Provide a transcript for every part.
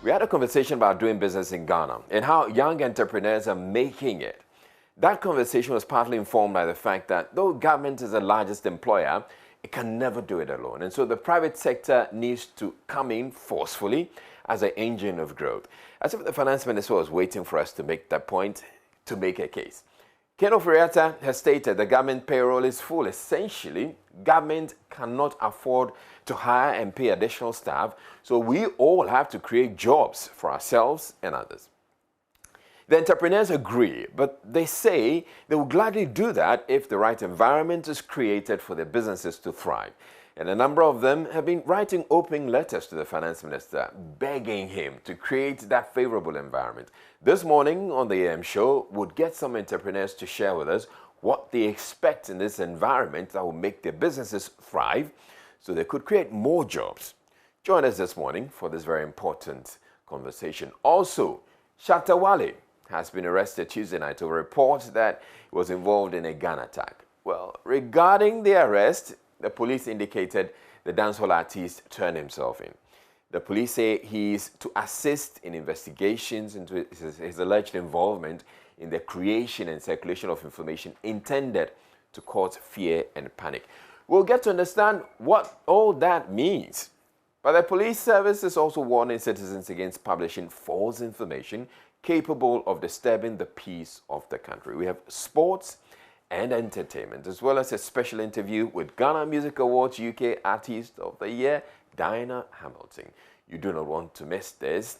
We had a conversation about doing business in Ghana and how young entrepreneurs are making it. That conversation was partly informed by the fact that though government is the largest employer, it can never do it alone. And so the private sector needs to come in forcefully as an engine of growth. As if the finance minister was waiting for us to make that point to make a case. Ken Ofori-Atta has stated the government payroll is full. Essentially, government cannot afford to hire and pay additional staff, so we all have to create jobs for ourselves and others. The entrepreneurs agree, but they say they will gladly do that if the right environment is created for their businesses to thrive. And a number of them have been writing open letters to the finance minister, begging him to create that favorable environment. This morning on the AM show, we'll get some entrepreneurs to share with us what they expect in this environment that will make their businesses thrive so they could create more jobs. Join us this morning for this very important conversation. Also, Shatta Wale has been arrested Tuesday night over reports that he was involved in a gun attack. Well, regarding the arrest, the police indicated the dancehall artist turned himself in. The police say he's to assist in investigations into his alleged involvement in the creation and circulation of information intended to cause fear and panic. We'll get to understand what all that means. But the police service is also warning citizens against publishing false information capable of disturbing the peace of the country. We have sports and entertainment, as well as a special interview with Ghana Music Awards UK Artist of the Year, Diana Hamilton. You do not want to miss this.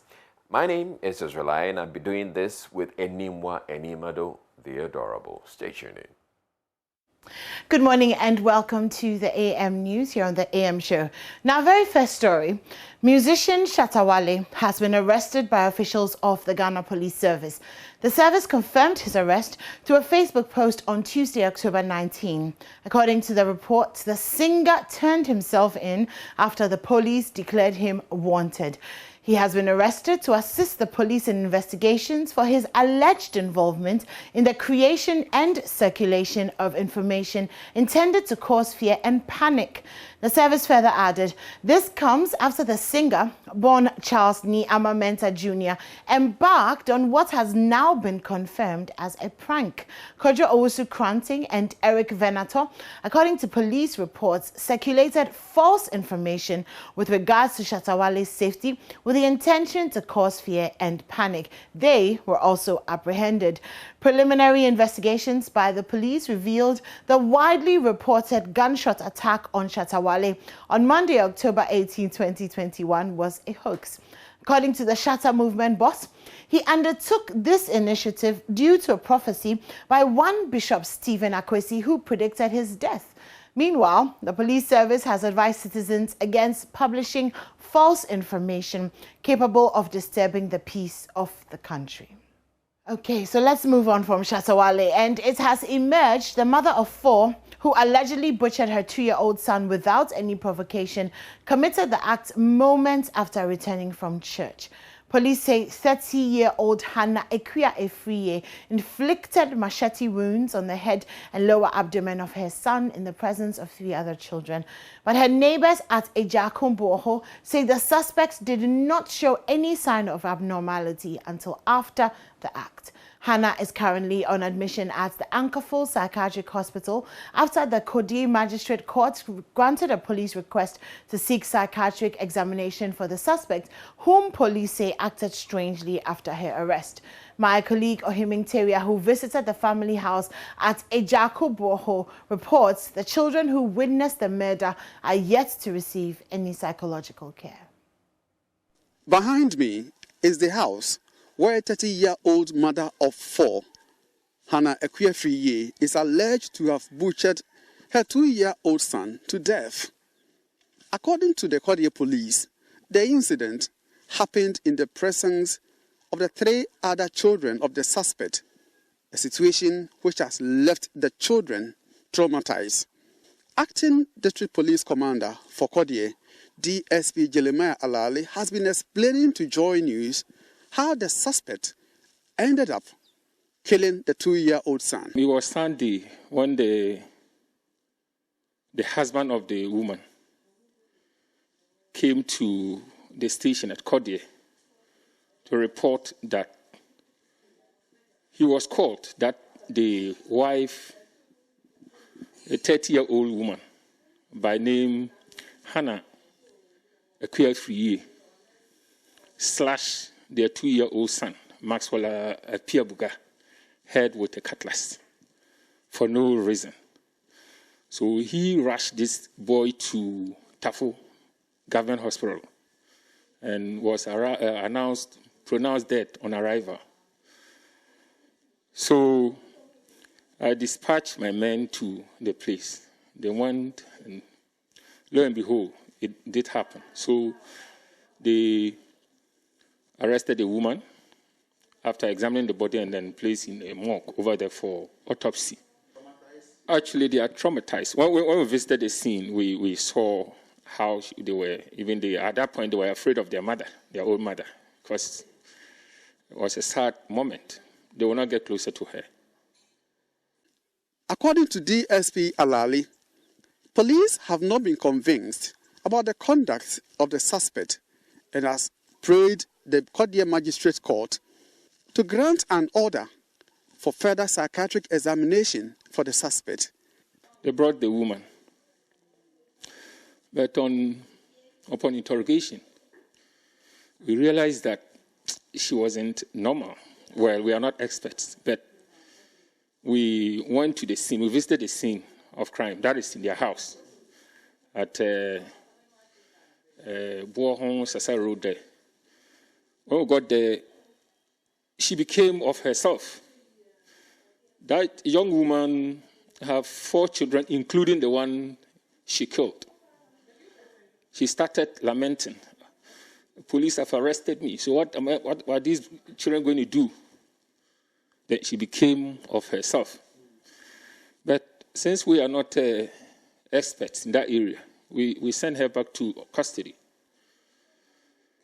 My name is Israelai, and I'll be doing this with Enimwa Enimado, the Adorable. Stay tuned in. Good morning and welcome to the AM News here on the AM Show. Now, very first story. Musician Shatta Wale has been arrested by officials of the Ghana Police Service. The service confirmed his arrest through a Facebook post on Tuesday, October 19. According to the report, the singer turned himself in after the police declared him wanted. He has been arrested to assist the police in investigations for his alleged involvement in the creation and circulation of information intended to cause fear and panic. The service further added, this comes after the singer, born Charles Ni Amamenta Jr., embarked on what has now been confirmed as a prank. Kojo Owusu Kranting and Eric Venator, according to police reports, circulated false information with regards to Shatta Wale's safety with the intention to cause fear and panic. They were also apprehended. Preliminary investigations by the police revealed the widely reported gunshot attack on Shatta Wale on Monday, October 18, 2021 was a hoax. According to the Shatta movement boss, he undertook this initiative due to a prophecy by one Bishop Stephen Akwesi who predicted his death. Meanwhile, the police service has advised citizens against publishing false information capable of disturbing the peace of the country. Okay, so let's move on from Shatta Wale. And it has emerged the mother of four who allegedly butchered her 2-year-old son without any provocation committed the act moments after returning from church. Police say 30-year-old Hannah Ekwia Efriye inflicted machete wounds on the head and lower abdomen of her son in the presence of 3 other children. But her neighbors at Ejakumboho say the suspects did not show any sign of abnormality until after the act. Hannah is currently on admission at the Ankerful Psychiatric Hospital after the Kodi Magistrate Court granted a police request to seek psychiatric examination for the suspect, whom police say acted strangely after her arrest. My colleague Ohiming Teria, who visited the family house at Ejakumboho, reports the children who witnessed the murder are yet to receive any psychological care. Behind me is the house where a 30-year-old mother of 4, Hannah Ekwia Efriye, is alleged to have butchered her 2-year-old son to death. According to the Kodie police, the incident happened in the presence of the 3 other children of the suspect, a situation which has left the children traumatized. Acting District Police Commander for Kodie, DSP Jeremiah Alali, has been explaining to Joy News how the suspect ended up killing the 2-year-old son. It was Sunday when the husband of the woman came to the station at Kodie a report that he was called, that the wife, a 30-year-old woman by name Hannah Akuafriye, / their 2-year-old son, Maxwell Apiabuga, head with a cutlass for no reason. So he rushed this boy to Tafo Government Hospital and was pronounced dead on arrival. So I dispatched my men to the place. They went, and lo and behold, it did happen. So they arrested the woman after examining the body and then placed in a morgue over there for autopsy. Actually, they are traumatized. When we visited the scene, we saw how they were, at that point, they were afraid of their mother, their old mother, because it was a sad moment. They will not get closer to her. According to DSP Alali, police have not been convinced about the conduct of the suspect and has prayed the Kodia Magistrate Court to grant an order for further psychiatric examination for the suspect. They brought the woman, but upon interrogation, we realized that she wasn't normal. Well, we are not experts, but we went to the scene. We visited the scene of crime. That is in their house at Boahon Sasa Road there. When we got there, she became of herself. That young woman have 4 children, including the one she killed. She started lamenting. The police have arrested me. So what are these children going to do? Then she became of herself. But since we are not experts in that area, we sent her back to custody.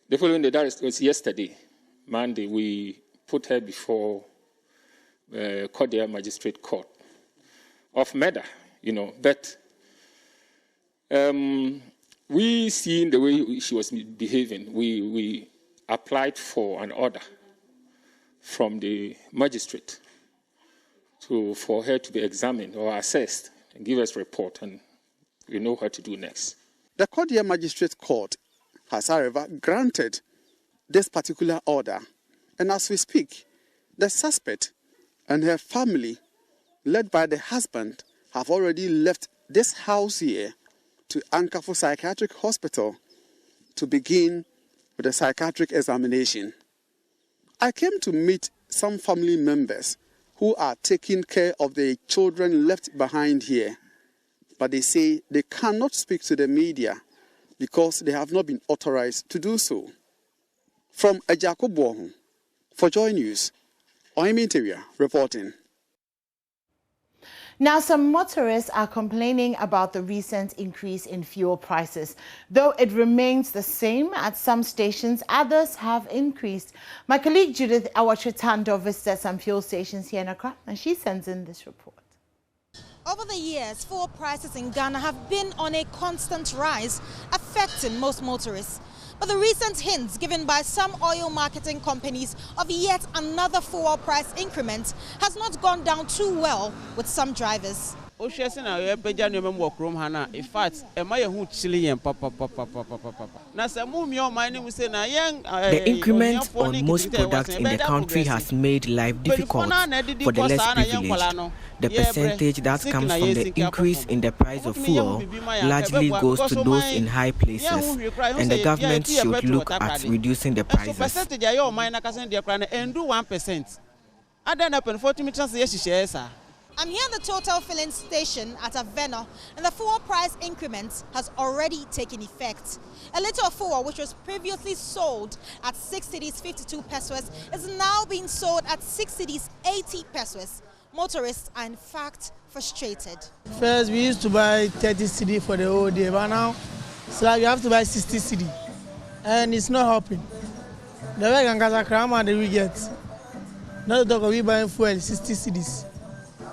The following day, that was yesterday, Monday, we put her before Kodia Magistrate Court of murder, But we seen the way she was behaving. We applied for an order from the magistrate for her to be examined or assessed and give us a report, and we know what to do next. The Kodia Magistrate Court has, however, granted this particular order, and as we speak, the suspect and her family, led by the husband, have already left this house here to Ankafo Psychiatric Hospital to begin with a psychiatric examination. I came to meet some family members who are taking care of the children left behind here, but they say they cannot speak to the media because they have not been authorized to do so. From Ejako Boahon, for Joy News, Oimi Interior reporting. Now, some motorists are complaining about the recent increase in fuel prices. Though it remains the same at some stations, others have increased. My colleague Judith Awachitando visited some fuel stations here in Accra, and she sends in this report. Over the years, fuel prices in Ghana have been on a constant rise, affecting most motorists. But the recent hints given by some oil marketing companies of yet another fuel price increment has not gone down too well with some drivers. In fact, the increment on most products in the country has made life difficult for the less privileged. The percentage that comes from the increase in the price of fuel largely goes to those in high places, and the government should look at reducing the prices. I'm here at the Total Filling Station at Avena, and the fuel price increment has already taken effect. A litre of fuel, which was previously sold at 6 cedis 52 pesos, is now being sold at 6 cedis 80 pesos. Motorists are in fact frustrated. First, we used to buy 30 cedi for the whole day, but now it's like you have to buy 60 cedi, and it's not helping. The way that we get, not the talk of we buying fuel 60 cedis.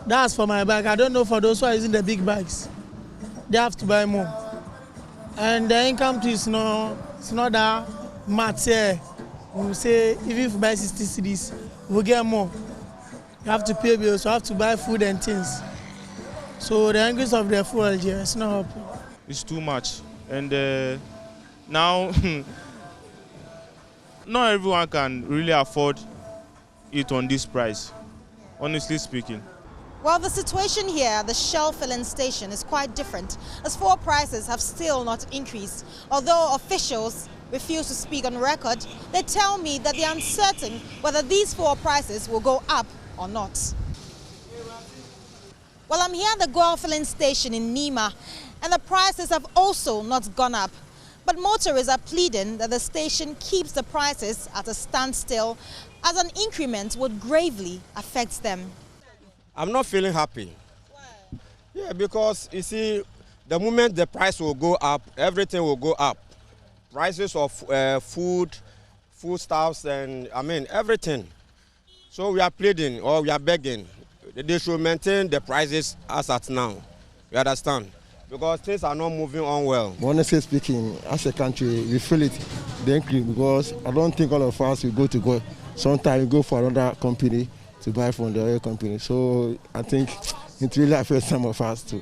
That's for my bag. I don't know for those who are using the big bags. They have to buy more. And the income is not that much here. We will say, even if you buy 60 cedis, we'll get more. You have to pay bills, you have to buy food and things. So the increase of the fuel, it's not helping. It's too much. And now, not everyone can really afford it on this price, honestly speaking. Well, the situation here at the Shell filling station is quite different, as fuel prices have still not increased. Although officials refuse to speak on record, they tell me that they are uncertain whether these fuel prices will go up or not. Well, I'm here at the Goil filling station in Nima, and the prices have also not gone up. But motorists are pleading that the station keeps the prices at a standstill, as an increment would gravely affect them. I'm not feeling happy. Why? Yeah, because you see, the moment the price will go up, everything will go up. Prices of foodstuffs, and everything. So we are pleading or we are begging. They should maintain the prices as at now. You understand? Because things are not moving on well. Honestly speaking, as a country, we feel it, the increase, because I don't think all of us will go to go. Sometimes we go for another company to buy from the oil company. So I think it really affects some of us too.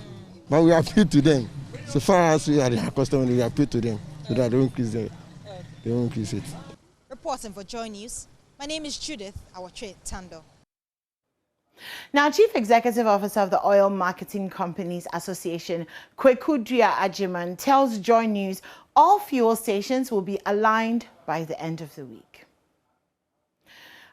But we appeal to them. So far as we are the customers, we appeal to them so that they don't increase it. Reporting for Joy News, my name is Judith Awatre Tando. Now, Chief Executive Officer of the Oil Marketing Companies Association, Kwekudria Ajiman, tells Joy News all fuel stations will be aligned by the end of the week.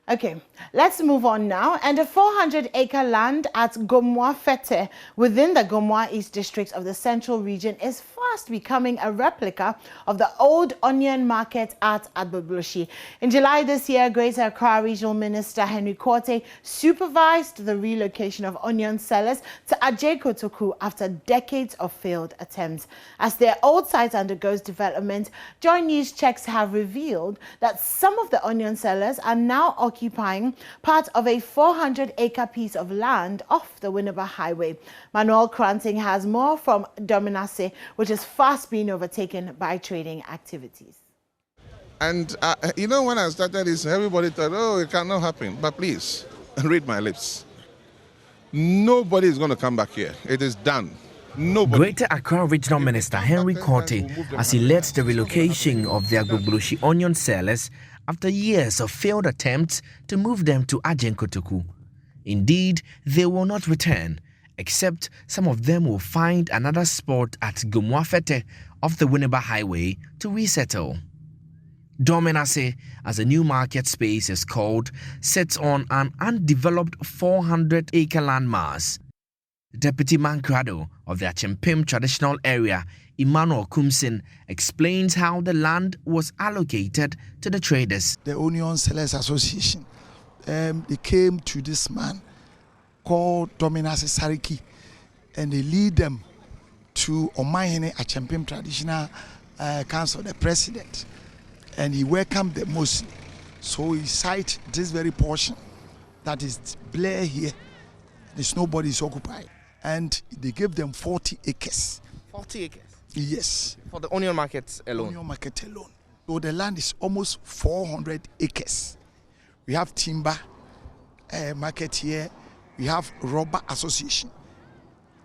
Okay, let's move on now. And a 400-acre land at Gomwa Fete within the Gomwa East District of the Central Region is fast becoming a replica of the old onion market at Agbogboshi. In July this year, Greater Accra Regional Minister Henry Korte supervised the relocation of onion sellers to Ajay Kotoku after decades of failed attempts. As their old site undergoes development, Joy News checks have revealed that some of the onion sellers are now occupying part of a 400-acre piece of land off the Winneba Highway. Manuel Kranting has more from Dominase, which is fast being overtaken by trading activities. And when I started this, everybody thought, oh, it cannot happen. But please, read my lips. Nobody is going to come back here. It is done. Nobody. Greater Accra Regional Minister Henry Korte, as he led the relocation of the Agbogboshi onion sellers after years of failed attempts to move them to Ajay Kotoku. Indeed, they will not return, except some of them will find another spot at Gomwa Fete off the Winneba Highway to resettle. Dominase, as a new market space is called, sits on an undeveloped 400-acre landmass. Deputy Mankrado of the Achimpim traditional area, Emmanuel Kumsin, explains how the land was allocated to the traders. The Onion Sellers Association, they came to this man called Dominase Sariki, and they lead them to Omayene Achimpim Traditional Council, the president, and he welcomed them mostly. So he cited this very portion that is Blair here, there's nobody is occupied, and they gave them 40 acres. 40 acres? Yes. For the onion market alone? Onion market alone. So the land is almost 400 acres. We have timber market here. We have rubber association,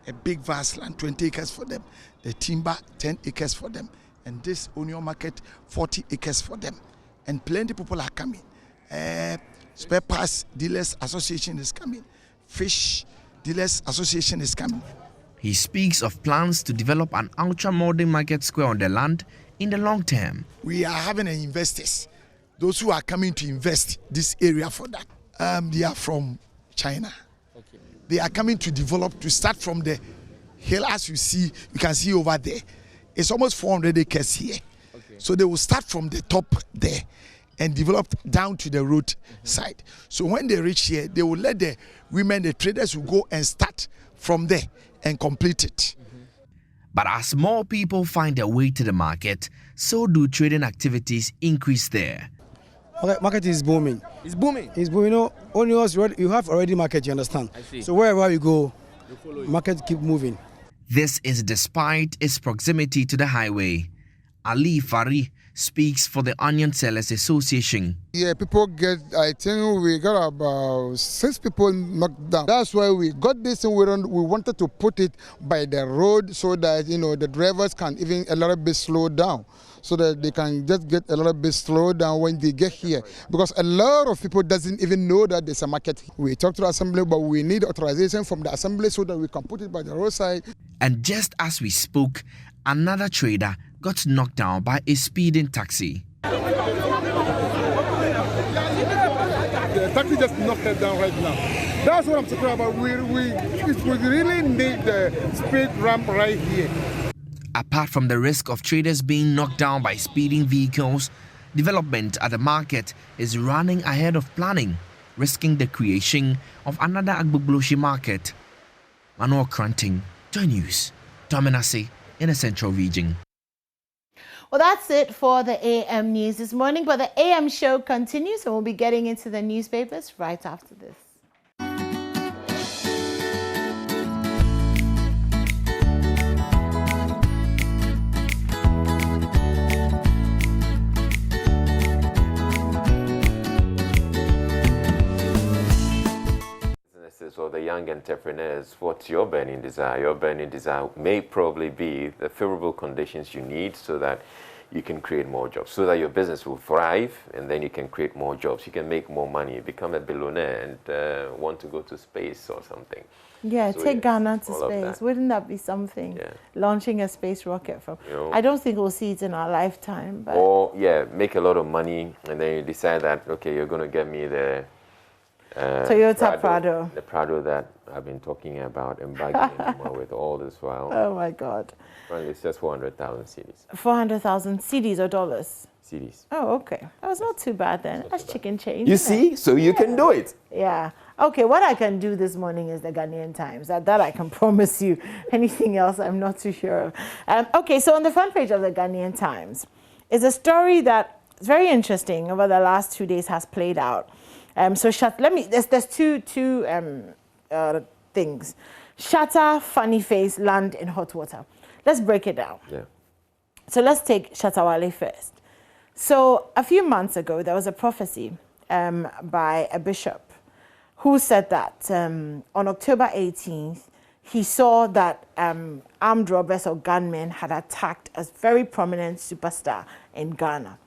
a big vast land, 20 acres for them. The timber, 10 acres for them. And this onion market, 40 acres for them. And plenty people are coming. Spare parts dealers association is coming. Fish dealers association is coming. He speaks of plans to develop an ultra-modern market square on the land in the long term. We are having investors, those who are coming to invest this area for that. They are from China. Okay. They are coming to develop, to start from the hill, as you can see over there. It's almost 400 acres here. Okay. So they will start from the top there and develop down to the road side. So when they reach here, they will let the women, the traders will go and start from there and complete it. But as more people find their way to the market, so do trading activities increase there. Market is booming. It's booming? It's booming. You have already market, you understand? I see. So wherever you go, market keep moving. This is despite its proximity to the highway. Ali Fari speaks for the Onion Sellers Association. Yeah, people get, I think we got about 6 people knocked down. That's why we got this thing. We wanted to put it by the road so that, the drivers can even a little bit slow down, so that they can just get a little bit slowed down when they get here. Because a lot of people doesn't even know that there's a market. We talked to the assembly, but we need authorization from the assembly so that we can put it by the roadside. And just as we spoke, another trader got knocked down by a speeding taxi. The taxi just knocked her down right now. That's what I'm talking about. We really need the speed ramp right here. Apart from the risk of traders being knocked down by speeding vehicles, development at the market is running ahead of planning, risking the creation of another Agbogbloshie market. Manuel Cranting, Joy News, Dominasi in the Central Region. Well, that's it for the AM News this morning, but the AM show continues and we'll be getting into the newspapers right after this. Or the young entrepreneurs, what's your burning desire? Your burning desire may probably be the favorable conditions you need so that you can create more jobs, so that your business will thrive, and then you can create more jobs. You can make more money, become a billionaire, and want to go to space or something. Yeah, so take Ghana to space. That. Wouldn't that be something? Yeah. Launching a space rocket from. I don't think we'll see it in our lifetime. But or make a lot of money, and then you decide that, okay, you're going to get me the Toyota Prado. The Prado that I've been talking about and bargaining with all this while. Oh my God. Apparently it's just 400,000 cedis. 400,000 cedis or dollars? Cedis. Oh, okay. That was not too bad then. That's chicken change. You see? So you can do it. Yeah. Okay, what I can do this morning is the Ghanaian Times. That I can promise you. Anything else, I'm not too sure of. Okay, so on the front page of the Ghanaian Times is a story that is very interesting over the last 2 days has played out. So there's two things. Shatta, funny face, land in hot water. Let's break it down. Yeah. So let's take Shatta Wale first. So a few months ago, there was a prophecy by a bishop who said that on October 18th, he saw that armed robbers or gunmen had attacked a very prominent superstar in Ghana.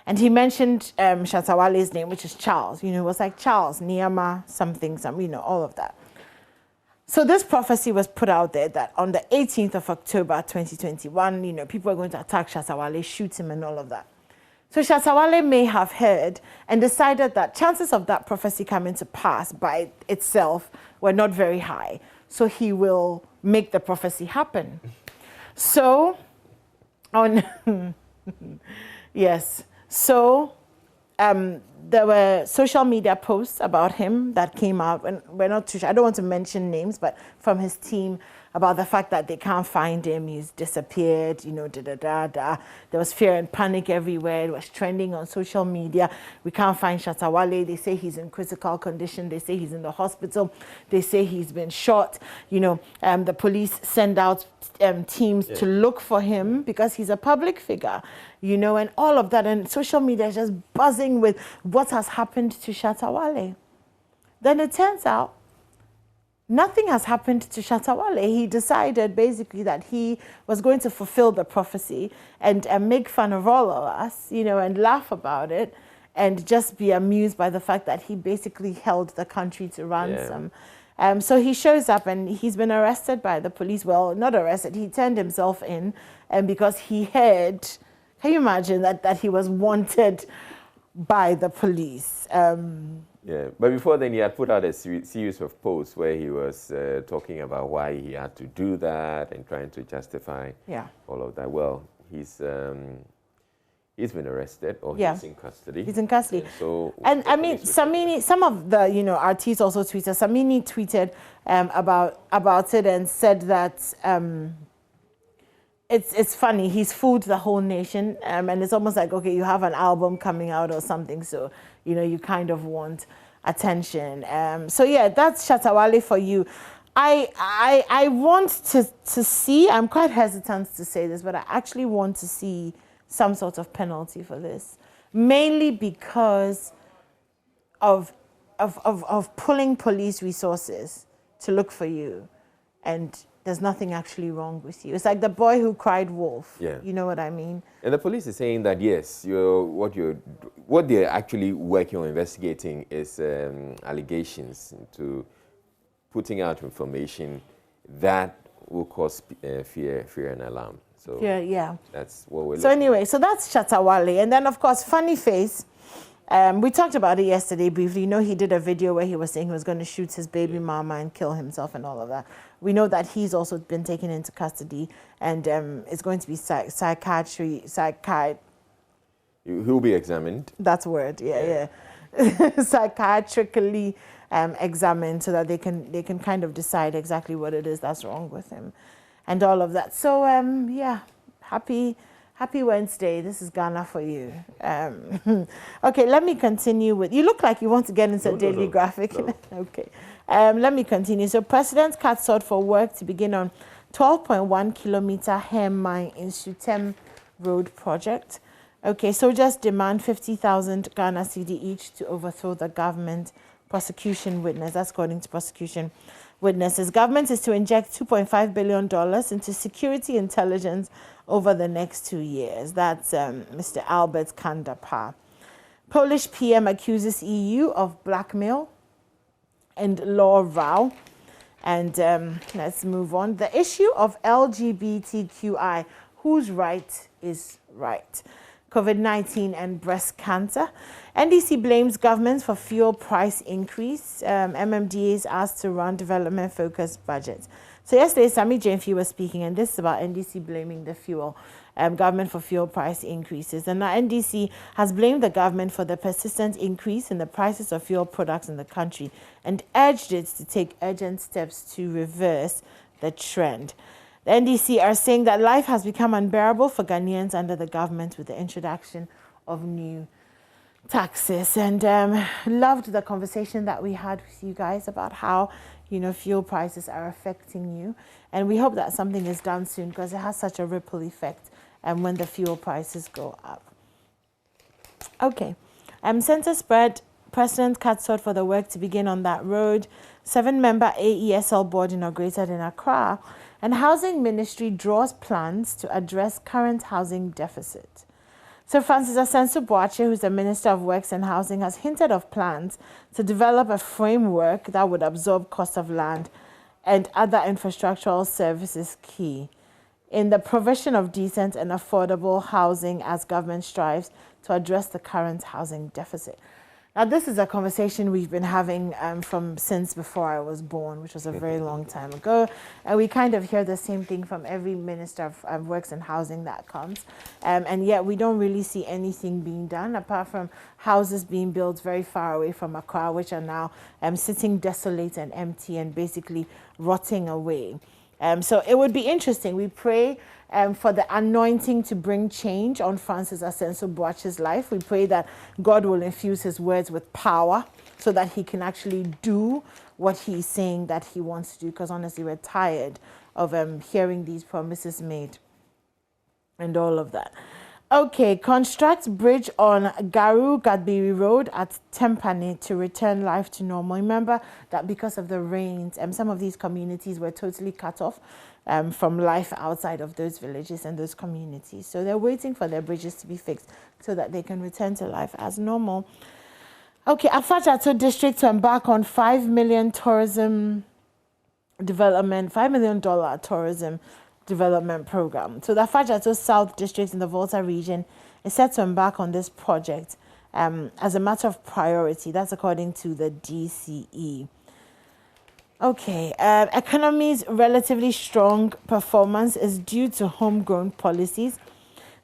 And he mentioned Shatta Wale's name, which is Charles. It was like Charles, Niyama, something, all of that. So this prophecy was put out there that on the 18th of October, 2021, people are going to attack Shatta Wale, shoot him and all of that. So Shatta Wale may have heard and decided that chances of that prophecy coming to pass by itself were not very high. So he will make the prophecy happen. So, yes. So there were social media posts about him that came out, and we're not too sure, I don't want to mention names, but from his team about the fact that they can't find him, he's disappeared, There was fear and panic everywhere. It was trending on social media. We can't find Shatta Wale. They say he's in critical condition. They say he's in the hospital. They say he's been shot. The police send out teams to look for him because he's a public figure, and all of that. And social media is just buzzing with what has happened to Shatta Wale. Then it turns out nothing has happened to Shatta Wale. He decided basically that he was going to fulfill the prophecy and make fun of all of us, and laugh about it and just be amused by the fact that he basically held the country to ransom. So he shows up and he's been arrested by the police. Well, not arrested, he turned himself in because he heard, can you imagine that he was wanted by the police? Yeah, but before then he had put out a series of posts where he was talking about why he had to do that and trying to justify all of that. Well, he's been arrested or he's in custody. He's in custody. And I mean, Samini, some of the artists also tweeted. Samini tweeted about it and said that it's funny. He's fooled the whole nation, and it's almost like, okay, you have an album coming out or something, so you kind of want attention. So yeah, that's Shatta Wale for you. I want to see. I'm quite hesitant to say this, but I actually want to see some sort of penalty for this, mainly because of pulling police resources to look for you, and there's nothing actually wrong with you. It's like the boy who cried wolf. Yeah. You know what I mean? And the police is saying that yes, what they're actually working on investigating is allegations to putting out information that will cause fear and alarm. So yeah. That's what we're So anyway, so that's Shatta Wale. And then, of course, Funny Face. We talked about it yesterday briefly. You know, he did a video where he was saying he was going to shoot his baby mama and kill himself and all of that. We know that he's also been taken into custody and is going to be He'll be examined. That's a word, yeah. Psychiatrically examined so that they can kind of decide exactly what it is that's wrong with him and all of that. So yeah, happy Wednesday. This is Ghana for you. Okay, let me continue with, you look like you want to get into daily graphic. No. Okay, let me continue. So President cut short for work to begin on 12.1 kilometer Hem Mine in Sutem Road project. Okay, soldiers demand 50,000 Ghana cedi each to overthrow the government. Prosecution witness, that's according to prosecution witnesses. Government is to inject $2.5 billion into security intelligence over the next 2 years. That's Mr. Albert Kandapa. Polish PM accuses EU of blackmail and law row. And let's move on. The issue of LGBTQI, whose right is right? COVID-19 and breast cancer. NDC blames government for fuel price increase. MMDA is asked to run development-focused budgets. So yesterday, Sami Jainfi was speaking, and this is about NDC blaming the fuel government for fuel price increases. And now NDC has blamed the government for the persistent increase in the prices of fuel products in the country and urged it to take urgent steps to reverse the trend. The NDC are saying that life has become unbearable for Ghanaians under the government with the introduction of new taxes. And loved the conversation that we had with you guys about how, you know, fuel prices are affecting you. And we hope that something is done soon because it has such a ripple effect when the fuel prices go up. Okay. Center spread. President cut short for the work to begin on that road. 7-member AESL board inaugurated in Accra. And Housing Ministry draws plans to address current housing deficit. So Francis Asensu Boache, who's the Minister of Works and Housing, has hinted of plans to develop a framework that would absorb cost of land and other infrastructural services key in the provision of decent and affordable housing as government strives to address the current housing deficit. Now, this is a conversation we've been having since before I was born, which was a very long time ago. And we kind of hear the same thing from every Minister of Works and Housing that comes. And yet we don't really see anything being done apart from houses being built very far away from Accra, which are now sitting desolate and empty and basically rotting away. So it would be interesting. We pray for the anointing to bring change on Francis Asensu Boache's life. We pray that God will infuse his words with power so that he can actually do what he's saying that he wants to do, because honestly, we're tired of hearing these promises made and all of that. Okay, construct bridge on Garu-Gadbiri Road at Tempane to return life to normal. Remember that because of the rains, some of these communities were totally cut off from life outside of those villages and those communities. So they're waiting for their bridges to be fixed so that they can return to life as normal. Okay, Afajato district to embark on $5 million tourism development program. So the Afajato South District in the Volta region is set to embark on this project as a matter of priority. That's according to the DCE. Okay, economy's relatively strong performance is due to homegrown policies.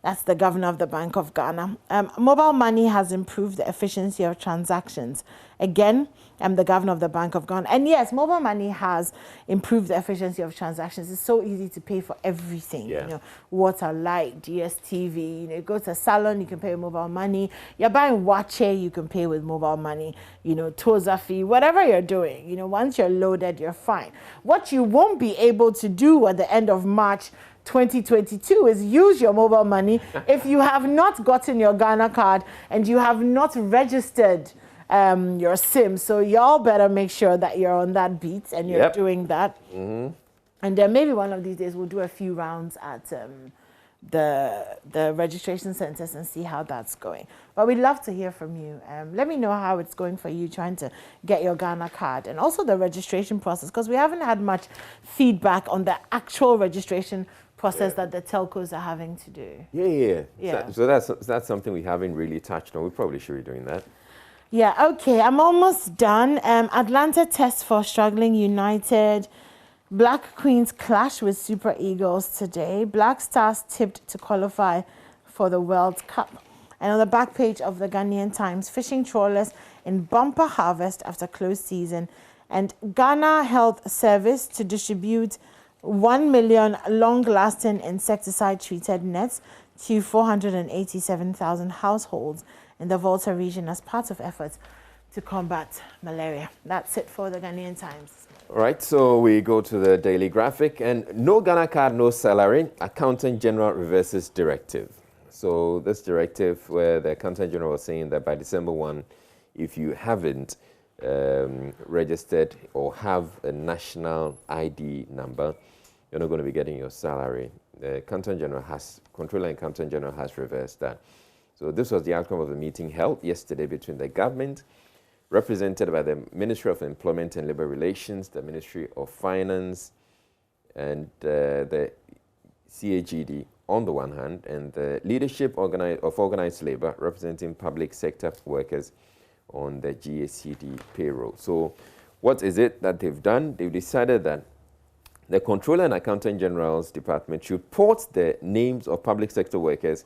That's the governor of the Bank of Ghana. Mobile money has improved the efficiency of transactions. Again, I'm the governor of the Bank of Ghana. And yes, mobile money has improved the efficiency of transactions. It's so easy to pay for everything. Yeah. You know, water, light, DSTV. You know, you go to a salon, you can pay with mobile money. You're buying wache, you can pay with mobile money. You know, toza fee, whatever you're doing. You know, once you're loaded, you're fine. What you won't be able to do at the end of March 2022 is use your mobile money. If you have not gotten your Ghana card and you have not registered your SIM, so y'all better make sure that you're on that beat and you're doing that. And then maybe one of these days we'll do a few rounds at the registration centers and see how that's going. But we'd love to hear from you. Let me know how it's going for you trying to get your Ghana card and also the registration process, because we haven't had much feedback on the actual registration process that the telcos are having to do. Yeah. So that's something we haven't really touched on. We probably should be doing that. Yeah, okay, I'm almost done. Atlanta test for struggling United. Black Queens clash with Super Eagles today. Black Stars tipped to qualify for the World Cup. And on the back page of the Ghanaian Times, fishing trawlers in bumper harvest after closed season. And Ghana Health Service to distribute 1 million long-lasting insecticide-treated nets to 487,000 households in the Volta region as part of efforts to combat malaria. That's it for the Ghanaian Times. All right, so we go to the Daily Graphic, and no Ghana card, no salary. Accountant General reverses directive. So this directive where the Accountant General was saying that by December 1, if you haven't registered or have a national ID number, you're not going to be getting your salary. The Accountant General Controller and Accountant General has reversed that. So this was the outcome of the meeting held yesterday between the government, represented by the Ministry of Employment and Labour Relations, the Ministry of Finance, and the CAGD on the one hand, and the leadership of organized labour representing public sector workers on the GACD payroll. So what is it that they've done? They've decided that the Controller and Accountant General's Department should port the names of public sector workers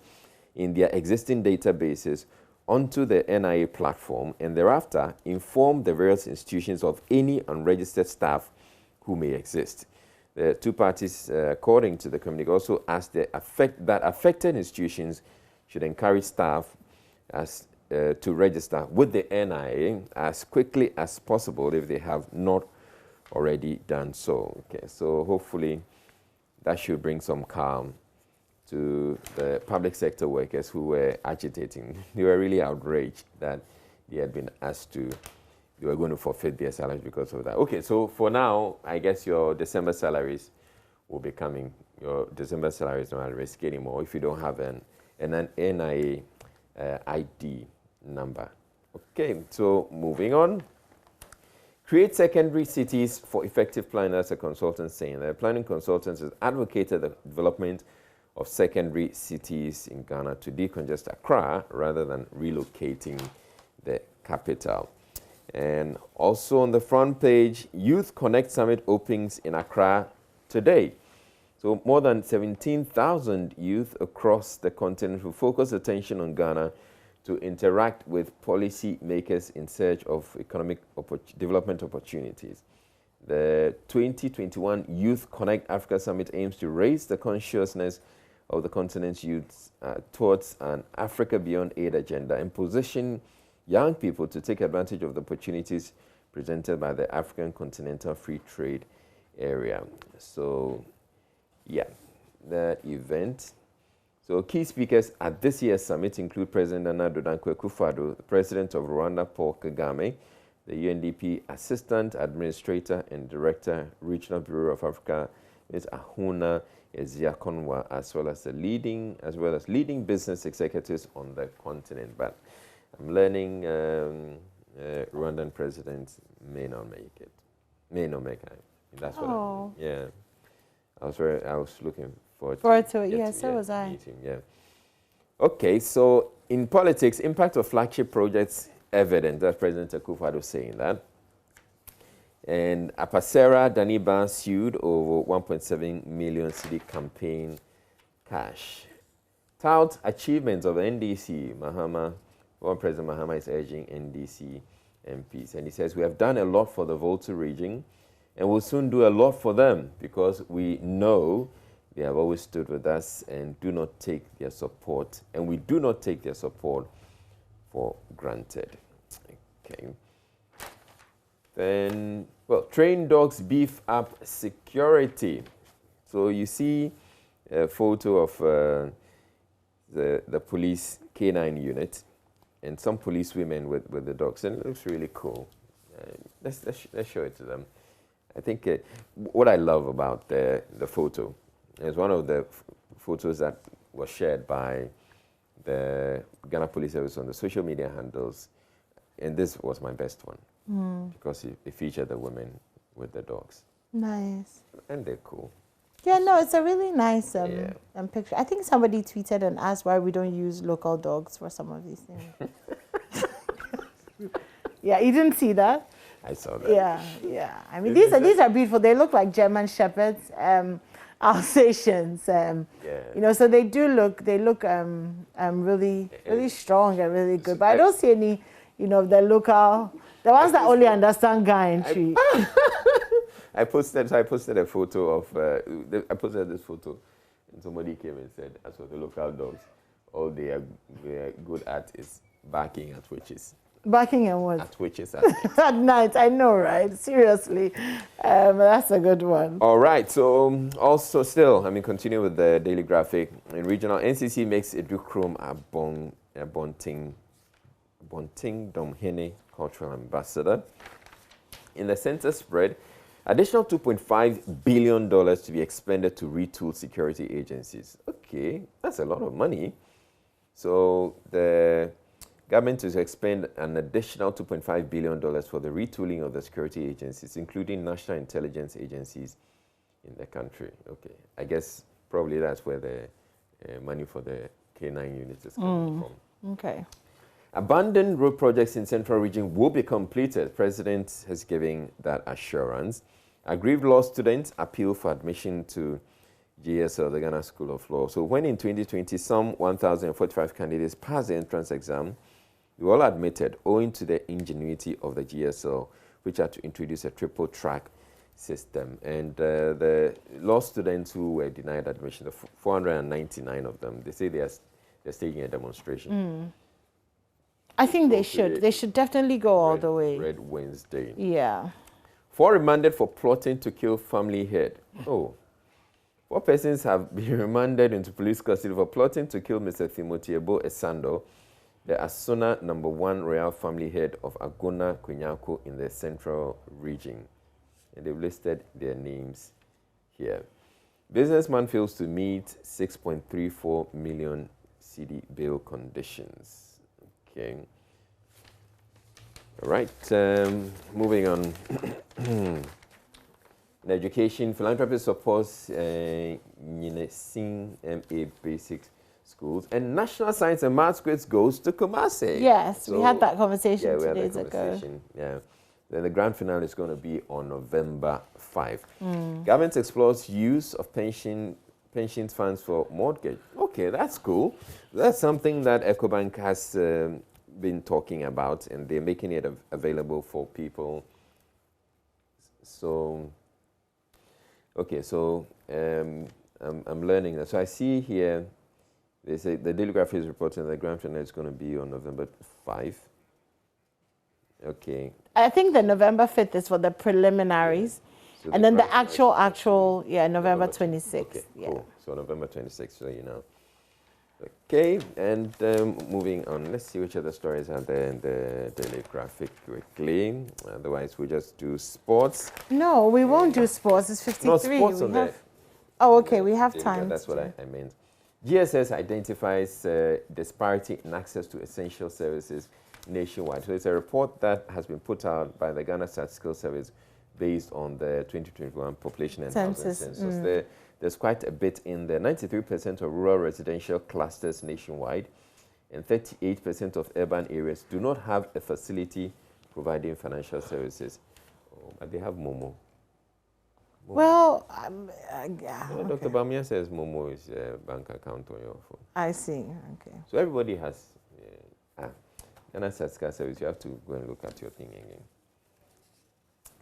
in their existing databases onto the NIA platform, and thereafter inform the various institutions of any unregistered staff who may exist. The two parties, according to the communique, also asked that affected institutions should encourage staff to register with the NIA as quickly as possible if they have not already done so. Okay, so hopefully that should bring some calm to the public sector workers who were agitating. They were really outraged that they had been asked to, they were going to forfeit their salaries because of that. Okay, so for now, I guess your December salaries will be coming. Your December salary is not at risk anymore if you don't have an NIA ID number. Okay, so moving on. Create secondary cities for effective planning. That's a consultant saying. The planning consultants has advocated the development of secondary cities in Ghana to decongest Accra rather than relocating the capital. And also on the front page, YouthConnekt Summit opens in Accra today. So more than 17,000 youth across the continent will focus attention on Ghana to interact with policy makers in search of economic development opportunities. The 2021 YouthConnekt Africa Summit aims to raise the consciousness of the continent's youths towards an Africa Beyond Aid agenda and position young people to take advantage of the opportunities presented by the African Continental Free Trade Area. So, yeah, that event. So key speakers at this year's summit include President Nana Addo Dankwa Akufo-Addo, the President of Rwanda, Paul Kagame, the UNDP Assistant Administrator and Director, Regional Bureau of Africa, Ms. Ahuna Eziakonwa, as well as leading business executives on the continent. But I'm learning Rwandan president may not make it. May not make it. That's what I mean. Yeah. I was looking forward to it. Yes, so was I. Meeting, yeah. Okay, so in politics, impact of flagship projects evident. That's President Akufo-Addo saying that. And Apasera Daniba sued over 1.7 million cedi campaign cash. Tout achievements of the NDC, former President Mahama is urging NDC MPs. And he says, we have done a lot for the Volta region and we'll soon do a lot for them because we know they have always stood with us and do not take their support. And we do not take their support for granted. Okay. Then, well, trained dogs beef up security. So you see, a photo of the police K9 unit and some police women with the dogs, and it looks really cool. Let's show it to them. I think what I love about the photo is one of the photos that was shared by the Ghana Police Service on the social media handles, and this was my best one because it featured the women with the dogs. Nice. And they're cool. Yeah, no, it's a really nice picture. I think somebody tweeted and asked why we don't use local dogs for some of these things. Yeah, you didn't see that? I saw that. Yeah. I mean, these are beautiful. They look like German Shepherds, Alsatians. You know, so they look really strong and really good. But I don't see any, you know, the ones that only understand gantry. I posted a photo of, I posted this photo, and somebody came and said, as for the local dogs, all they are good at is barking at witches. Barking at what? At witches at night. At night, I know, right? Seriously. That's a good one. All right, so also still, continue with the daily graphic. In regional, NCC makes Edukrom a Bonting Domhene cultural ambassador. In the center spread, additional $2.5 billion to be expended to retool security agencies. Okay, that's a lot of money. So the government is to expend an additional $2.5 billion for the retooling of the security agencies, including national intelligence agencies in the country. Okay, I guess probably that's where the money for the K9 units is coming from. Okay. Abandoned road projects in Central Region will be completed. President has given that assurance. Aggrieved law students appeal for admission to GSL, the Ghana School of Law. So when in 2020, some 1,045 candidates passed the entrance exam, they were all admitted owing to the ingenuity of the GSL, which had to introduce a triple track system. And the law students who were denied admission, the 499 of them, they say they're staging a demonstration. I think they should. They should definitely go all the way. Red Wednesday. Yeah. 4 remanded for plotting to kill family head. Oh. 4 persons have been remanded into police custody for plotting to kill Mr. Timothy Ebo Esando, the Asuna #1 royal family head of Agona Kwenyako in the Central Region. And they've listed their names here. Businessman fails to meet 6.34 million CD bail conditions. Okay. All right, moving on. In education, philanthropy supports Nyinesin MA Basic Schools, and National Science and Maths Quiz goes to Kumasi. Yes, so, we had that conversation 2 days ago. Yeah. Then the grand finale is going to be on November 5. Government explores use of pension funds for mortgage. Okay, that's cool. That's something that EcoBank has been talking about, and they're making it available for people. So, okay, so I'm learning that. So I see here, they say the Daily Graphic is reporting that the grand finale is going to be on November 5. Okay. I think the November 5th is for the preliminaries. So and then the actual, November 26th. Okay, cool. So November 26th, so you know. Okay, and moving on. Let's see which other stories are there in the Daily Graphic quickly. Otherwise, we just do sports. No, we won't do sports. It's 53. No, sports on there. Oh, okay, we have time. Yeah, that's what I meant. GSS identifies disparity in access to essential services nationwide. So it's a report that has been put out by the Ghana Statistical Service based on the 2021 population and housing census. There's quite a bit in there. 93% of rural residential clusters nationwide and 38% of urban areas do not have a facility providing financial services. Oh, but they have Momo. Well, Dr. Bamia says Momo is a bank account on your phone. I see. Okay. So everybody has Ghana Statistical Service. You have to go and look at your thing again.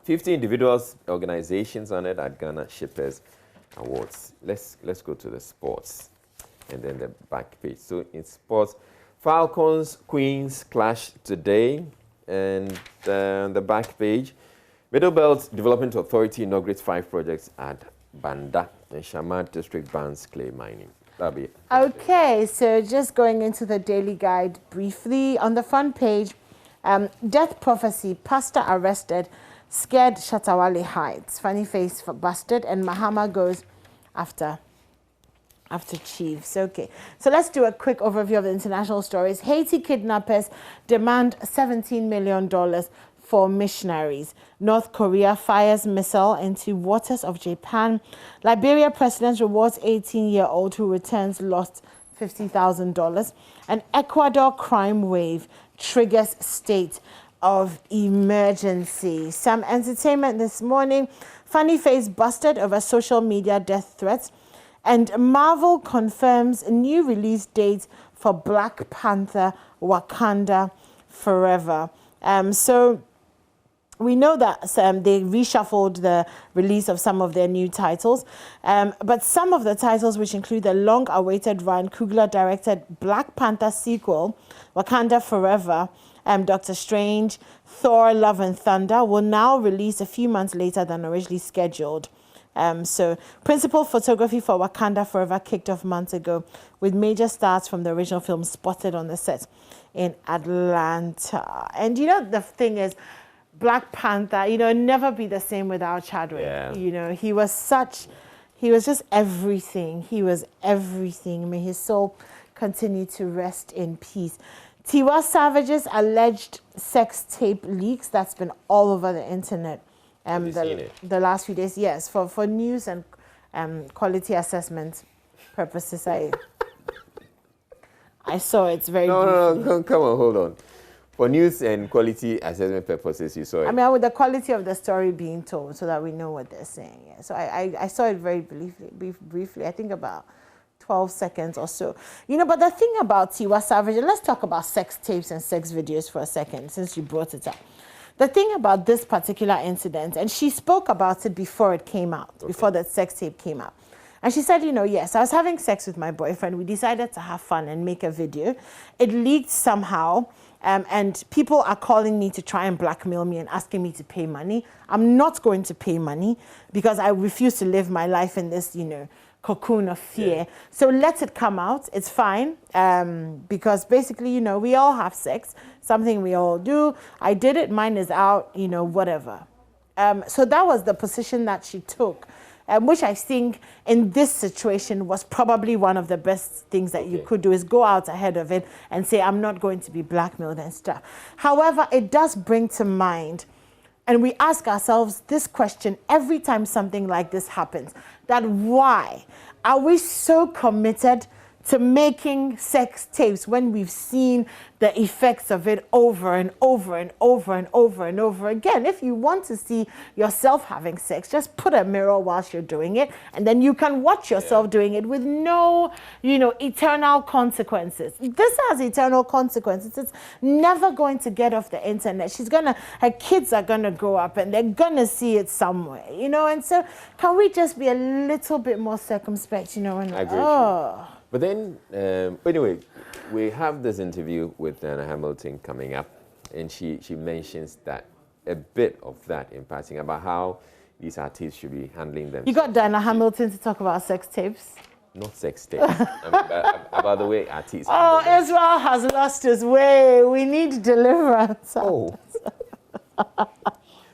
50 individuals, organizations honored at Ghana Shippers Awards. Let's go to the sports and then the back page. So in sports, Falcons, Queens clash today, and the back page, Middle Belt Development Authority inaugurates 5 projects at Banda And Shamat District bans clay mining. That'll be it. Okay, so just going into the Daily Guide briefly. On the front page, death prophecy, pastor arrested, scared Shatta Wale hides. Funny face for busted, and Mahama goes after chiefs. Okay, so let's do a quick overview of the international stories. Haiti kidnappers demand $17 million for missionaries. North Korea fires missile into waters of Japan. Liberia president rewards 18-year-old who returns lost $50,000. And Ecuador crime wave triggers state of emergency. Some entertainment this morning. Funny face busted over social media death threats. And Marvel confirms a new release date for Black Panther Wakanda Forever. So we know that they reshuffled the release of some of their new titles, but some of the titles, which include the long-awaited Ryan Coogler-directed Black Panther sequel, Wakanda Forever, Doctor Strange, Thor, Love and Thunder, will now release a few months later than originally scheduled. So principal photography for Wakanda Forever kicked off months ago with major stars from the original film spotted on the set in Atlanta. And you know, the thing is, Black Panther, you know, never be the same without Chadwick. Yeah. You know, he was just everything. He was everything. May his soul continue to rest in peace. Tiwa Savage's alleged sex tape leaks, that's been all over the internet. The last few days, yes, for news and quality assessment purposes. I saw it very briefly. No, come on, hold on. For news and quality assessment purposes, you saw it. I mean, with the quality of the story being told, so that we know what they're saying. Yeah. So I saw it very briefly. I think about 12 seconds or so. You know, but the thing about Tiwa Savage, and let's talk about sex tapes and sex videos for a second, since you brought it up. The thing about this particular incident, and she spoke about it before it came out, before that sex tape came out. And she said, you know, yes, I was having sex with my boyfriend. We decided to have fun and make a video. It leaked somehow, and people are calling me to try and blackmail me and asking me to pay money. I'm not going to pay money because I refuse to live my life in this, you know, cocoon of fear. Yeah. So let it come out. It's fine, because basically, you know, we all have sex, something we all do. I did it, mine is out, you know, whatever. So that was the position that she took, which I think in this situation was probably one of the best things that you could do, is go out ahead of it and say, I'm not going to be blackmailed and stuff. However, it does bring to mind, and we ask ourselves this question every time something like this happens, that why are we so committed to making sex tapes when we've seen the effects of it over and over and over and over and over again? If you want to see yourself having sex, just put a mirror whilst you're doing it, and then you can watch yourself doing it with no, you know, eternal consequences. This has eternal consequences. It's never going to get off the internet. Her kids are gonna grow up and they're gonna see it somewhere, you know. And so, can we just be a little bit more circumspect, you know? And I agree. But then, anyway, we have this interview with Anna Hamilton coming up, and she mentions that a bit of that in passing about how these artists should be handling them. You got Diana Hamilton to talk about sex tapes? Not sex tapes. I mean, about the way artists. Oh, Israel has lost his way. We need deliverance. Oh.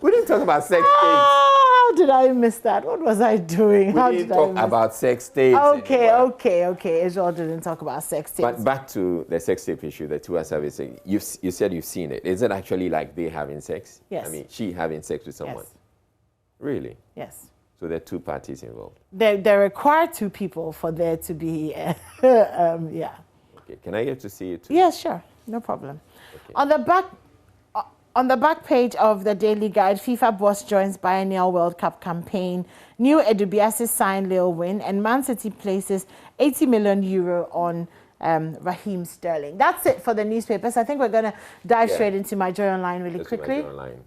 We didn't talk about sex tapes. How did I miss that? What was I doing? We didn't talk about sex tapes. Okay. Israel didn't talk about sex tapes. But back to the sex tape issue, the two servicing. You said you've seen it. Is it actually like they having sex? Yes. I mean, she having sex with someone? Yes. Really? Yes. So there are two parties involved? They require two people for there to be, yeah. Okay, can I get to see it too? Yeah, sure. No problem. Okay. On the back page of the Daily Guide, FIFA boss joins biennial World Cup campaign. New Edubiasi sign Lille win, and Man City places €80 million on Raheem Sterling. That's it for the newspapers. I think we're going to dive straight into my JoyOnline really quickly. My JoyOnline.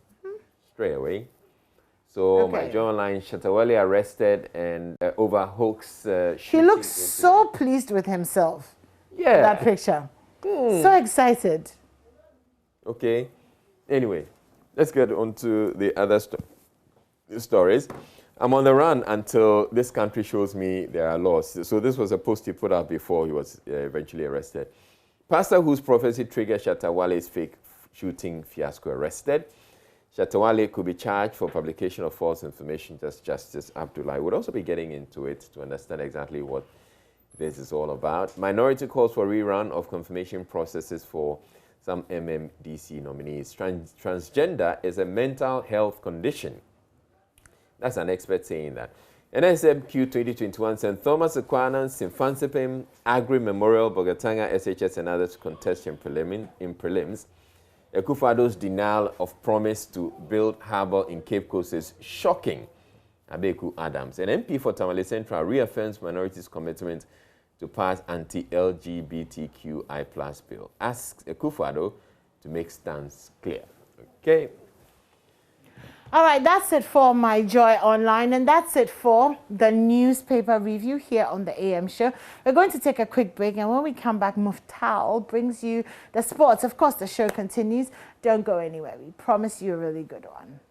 Straight away. So my JoyOnline, Shatta Wale arrested and over hoax. He looks so pleased with himself. Yeah. That picture. So excited. Okay. Anyway, let's get on to the other stories. I'm on the run until this country shows me there are laws. So this was a post he put out before he was eventually arrested. Pastor whose prophecy triggered Shatta Wale's fake shooting fiasco arrested. Shatta Wale could be charged for publication of false information, just Justice Abdullah. We'll also be getting into it to understand exactly what this is all about. Minority calls for rerun of confirmation processes for some MMDC nominees. Transgender is a mental health condition. That's an expert saying that. NSMQ 2021 St. Thomas Aquanan, Simfansipim, Agri Memorial, Bogatanga, SHS and others contest in prelims. Ekufado's denial of promise to build harbour in Cape Coast is shocking. Abeku Adams, an MP for Tamale Central, reaffirms minorities' commitment to pass anti-LGBTQI+ bill. Asks Ekufado to make stance clear. Okay. All right, that's it for my JoyOnline, and that's it for the newspaper review here on the AM show. We're going to take a quick break, and when we come back, Muftal brings you the sports. Of course, the show continues. Don't go anywhere. We promise you a really good one.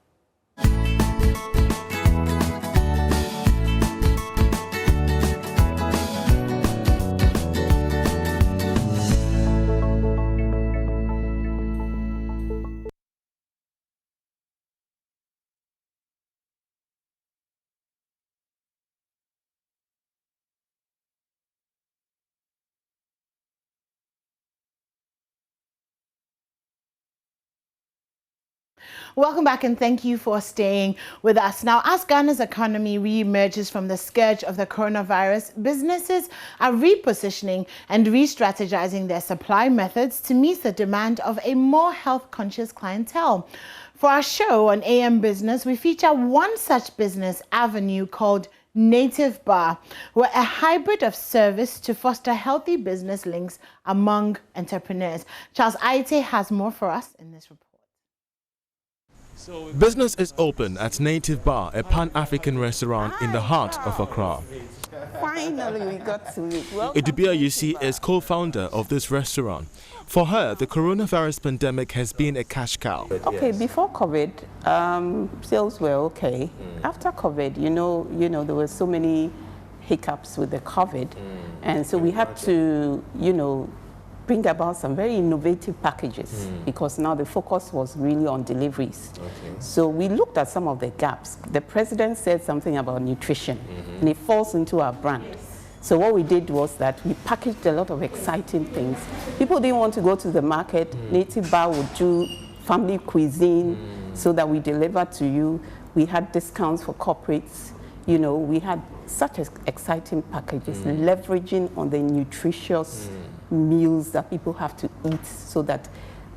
Welcome back and thank you for staying with us. Now, as Ghana's economy re-emerges from the scourge of the coronavirus, businesses are repositioning and re-strategizing their supply methods to meet the demand of a more health-conscious clientele. For our show on AM Business, we feature one such business avenue called Native Bar, where a hybrid of service to foster healthy business links among entrepreneurs. Charles Aite has more for us in this report. Business is open at Native Bar, a Pan-African restaurant in the heart of Accra. Finally, we got to meet. Idubia Yusi is co-founder of this restaurant. For her, the coronavirus pandemic has been a cash cow. Okay, before COVID, sales were okay. After COVID, you know, there were so many hiccups with the COVID, and so we had to, bring about some very innovative packages because now the focus was really on deliveries. Okay. So we looked at some of the gaps. The president said something about nutrition, and it falls into our brand. So what we did was that we packaged a lot of exciting things. People didn't want to go to the market. Native Bar would do family cuisine so that we deliver to you. We had discounts for corporates. We had such exciting packages, leveraging on the nutritious meals that people have to eat so that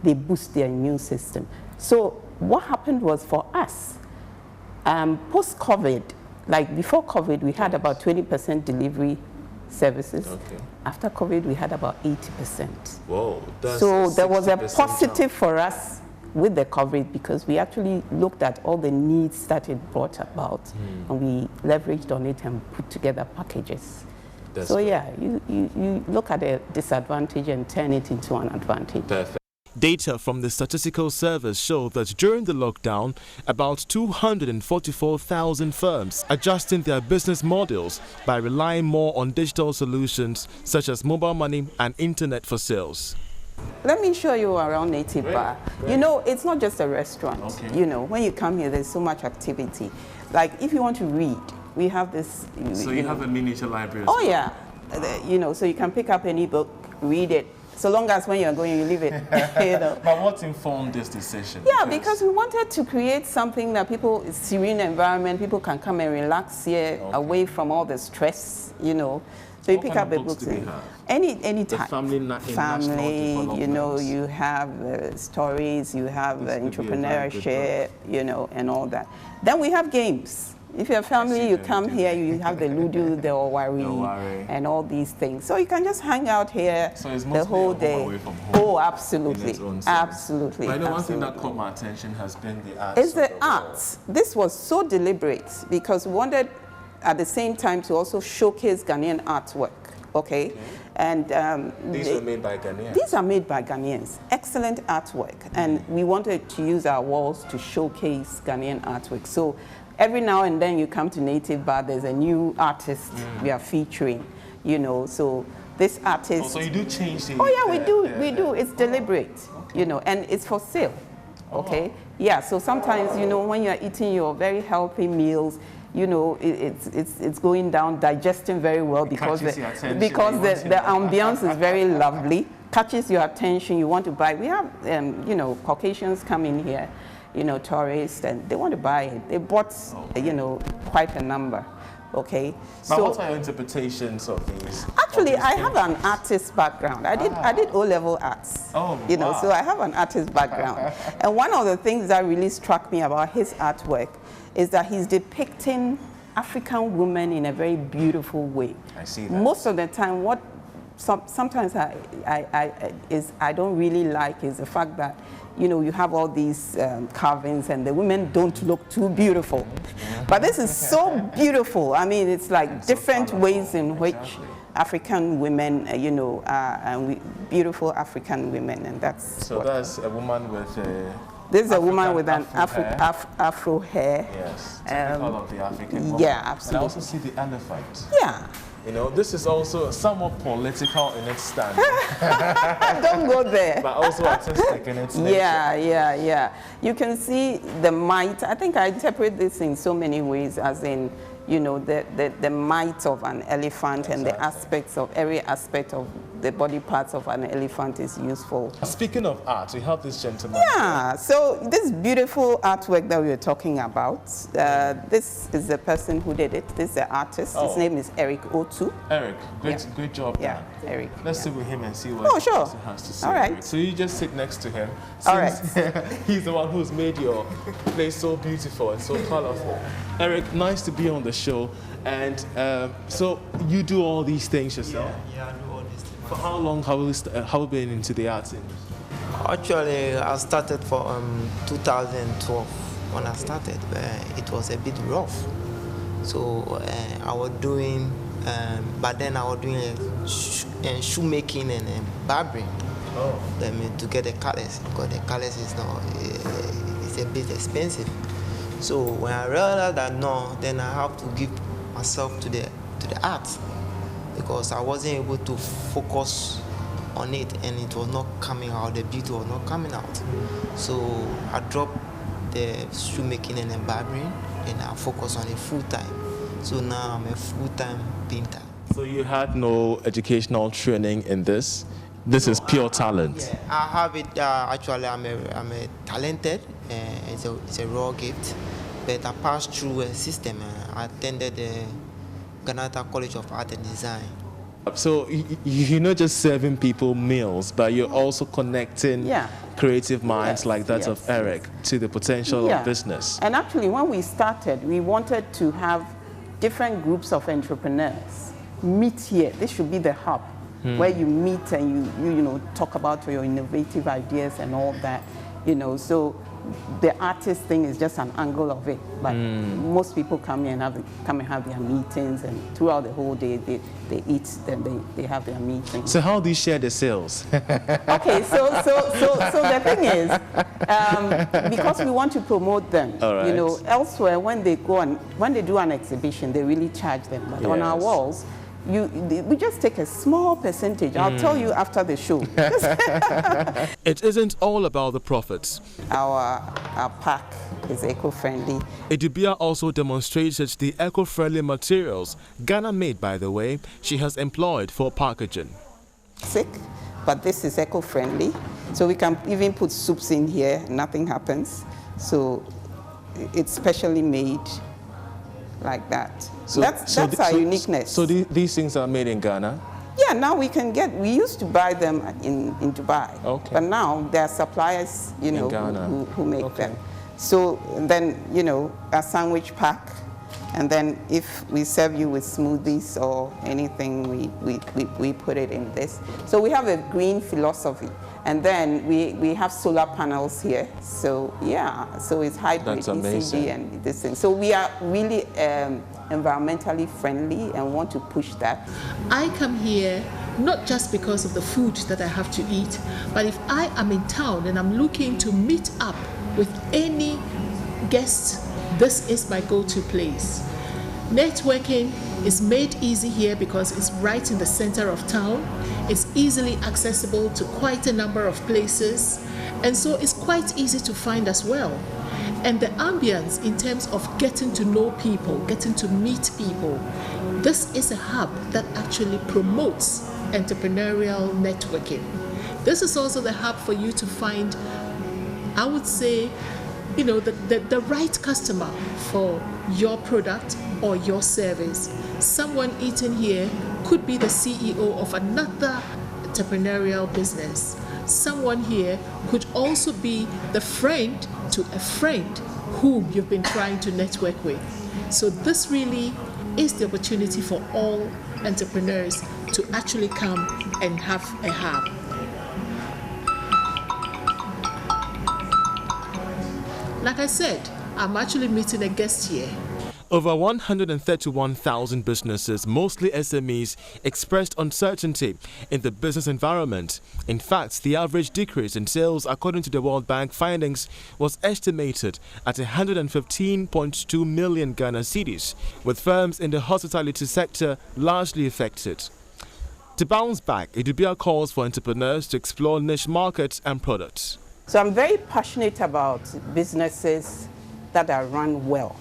they boost their immune system. So what happened was for us, post-COVID, like before COVID, we had about 20% delivery services. Okay. After COVID, we had about 80%. Whoa, so there was a positive for us with the COVID because we actually looked at all the needs that it brought about and we leveraged on it and put together packages. That's so good. Yeah, you look at a disadvantage and turn it into an advantage. Perfect. Data from the Statistical Service show that during the lockdown, about 244,000 firms adjusting their business models by relying more on digital solutions such as mobile money and internet for sales. Let me show you around Native Bar. It's not just a restaurant. Okay. When you come here, there's so much activity. Like if you want to read, we have this. So you have a miniature library as well? Yeah. So you can pick up any book, read it. So long as when you're going, you leave it. But what informed this decision? Yeah, because we wanted to create something that a serene environment, people can come and relax here, away from all the stress, So you pick up a book. Any type. Family, you have stories, you have entrepreneurship, and all that. Then we have games. If you're a family, you come here, you have the Ludo, the Owari, and all these things. So you can just hang out here the whole day. Away from home. Oh, absolutely. Absolutely. But I know one thing that caught my attention has been the arts. It's the arts. This was so deliberate because we wanted at the same time to also showcase Ghanaian artwork. Okay. And these were made by Ghanaians? These are made by Ghanaians. Excellent artwork. And we wanted to use our walls to showcase Ghanaian artwork. So every now and then you come to Native Bar, there's a new artist we are featuring, you know, so this artist... Oh, so you do change the... Oh yeah, we do. It's deliberate, you know, and it's for sale, okay? Yeah, so sometimes, you know, when you're eating your very healthy meals, you know, it's going down, digesting very well because the ambiance is very lovely, catches your attention, you want to buy. We have, you know, Caucasians come in here, you know, tourists, and they want to buy it. They bought, you know, quite a number. Okay. Now, what are your interpretations of these? Actually, I have an artist background. I did O-level arts. Oh, you know, so I have an artist background. And one of the things that really struck me about his artwork is that he's depicting African women in a very beautiful way. I see that. Most of the time, what sometimes I don't really like is the fact that, you know, you have all these carvings and the women don't look too beautiful. But this is so beautiful. I mean, it's like different ways in which African women, you know, beautiful African women, and that's... So that's a woman with a... This is a woman with an afro hair. Yes, typical of the African woman. Yeah, absolutely. And I also see the elephant. Yeah. You know, this is also somewhat political in its stand. Don't go there. But also artistic in its nature. Yeah. You can see the might. I think I interpret this in so many ways, as in, you know, the might of an elephant, and the aspects of every aspect of the body parts of an elephant is useful. Speaking of art, we have this gentleman. Yeah, so this beautiful artwork that we were talking about, this is the person who did it. This is the artist. His name is Eric Otu. Eric, great job. Yeah, Eric. Let's sit with him and see what he has to say. All right. Eric. So you just sit next to him. All right. He's the one who's made your place so beautiful and so colorful. Eric, nice to be on the show. And so you do all these things yourself? Yeah, I do all these things. For how long have you been into the arts industry? Actually, I started for 2012 when I started, but it was a bit rough. So I was doing, but then I was doing shoemaking and barbering. To get the colors, because the colors is not, it's a bit expensive. So when I realized that no, then I have to give myself to the art, because I wasn't able to focus on it, and it was not coming out, the beauty was not coming out. So I dropped the shoemaking and the barbering, and I focus on it full time. So now I'm a full-time painter. So you had no educational training in this? This is pure talent. Yeah, I have it. Actually, I'm a talented. It's a raw gift, but I passed through a system. I attended the Ghana College of Art and Design. So you're not just serving people meals, but you're also connecting creative minds like that of Eric to the potential of business. And actually, when we started, we wanted to have different groups of entrepreneurs meet here. This should be the hub where you meet and you know, talk about your innovative ideas and all that, you know. So the artist thing is just an angle of it, but most people come here and have their meetings, and throughout the whole day they eat, then they have their meetings. So how do you share the sales? Okay, so the thing is, because we want to promote them, you know, elsewhere when they do an exhibition, they really charge them, but on our walls, we just take a small percentage. I'll tell you after the show. It isn't all about the profits. Our pack is eco-friendly. Edubia also demonstrated the eco-friendly materials, Ghana made by the way, she has employed for packaging. But this is eco-friendly, so we can even put soups in here, nothing happens. So it's specially made like that. So that's our uniqueness. So these things are made in Ghana? Yeah, now we used to buy them in Dubai. Okay. But now there are suppliers, you know, who make them. So then, you know, a sandwich pack, and then if we serve you with smoothies or anything, we put it in this. So we have a green philosophy. And then we have solar panels here. So yeah, so it's hybrid, ECG and this thing. So we are really environmentally friendly and want to push that. I come here not just because of the food that I have to eat, but if I am in town and I'm looking to meet up with any guests, this is my go-to place. Networking is made easy here because it's right in the center of town. It's easily accessible to quite a number of places, and so it's quite easy to find as well. And the ambience in terms of getting to know people, getting to meet people, this is a hub that actually promotes entrepreneurial networking. This is also the hub for you to find, I would say, you know, the right customer for your product or your service. Someone eating here could be the CEO of another entrepreneurial business. Someone here could also be the friend to a friend whom you've been trying to network with. So this really is the opportunity for all entrepreneurs to actually come and have a hub. Like I said, I'm actually meeting a guest here. Over 131,000 businesses, mostly SMEs, expressed uncertainty in the business environment. In fact, the average decrease in sales, according to the World Bank findings, was estimated at 115.2 million Ghana cedis, with firms in the hospitality sector largely affected. To bounce back, it would be a cause for entrepreneurs to explore niche markets and products. So I'm very passionate about businesses that are run well.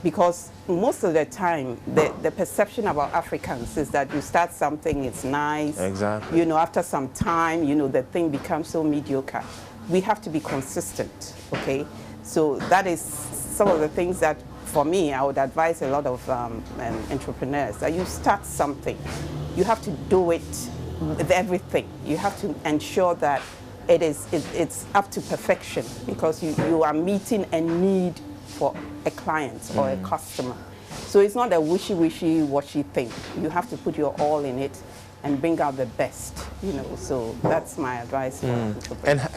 Because most of the time, the perception about Africans is that you start something, it's nice. Exactly. You know, after some time, you know, the thing becomes so mediocre. We have to be consistent, okay? So that is some of the things that, for me, I would advise a lot of entrepreneurs, that you start something. You have to do it with everything. You have to ensure that it's up to perfection, because you are meeting a need for a client or a customer. So it's not a wishy-washy thing. You have to put your all in it and bring out the best, you know. So that's my advice for entrepreneurs.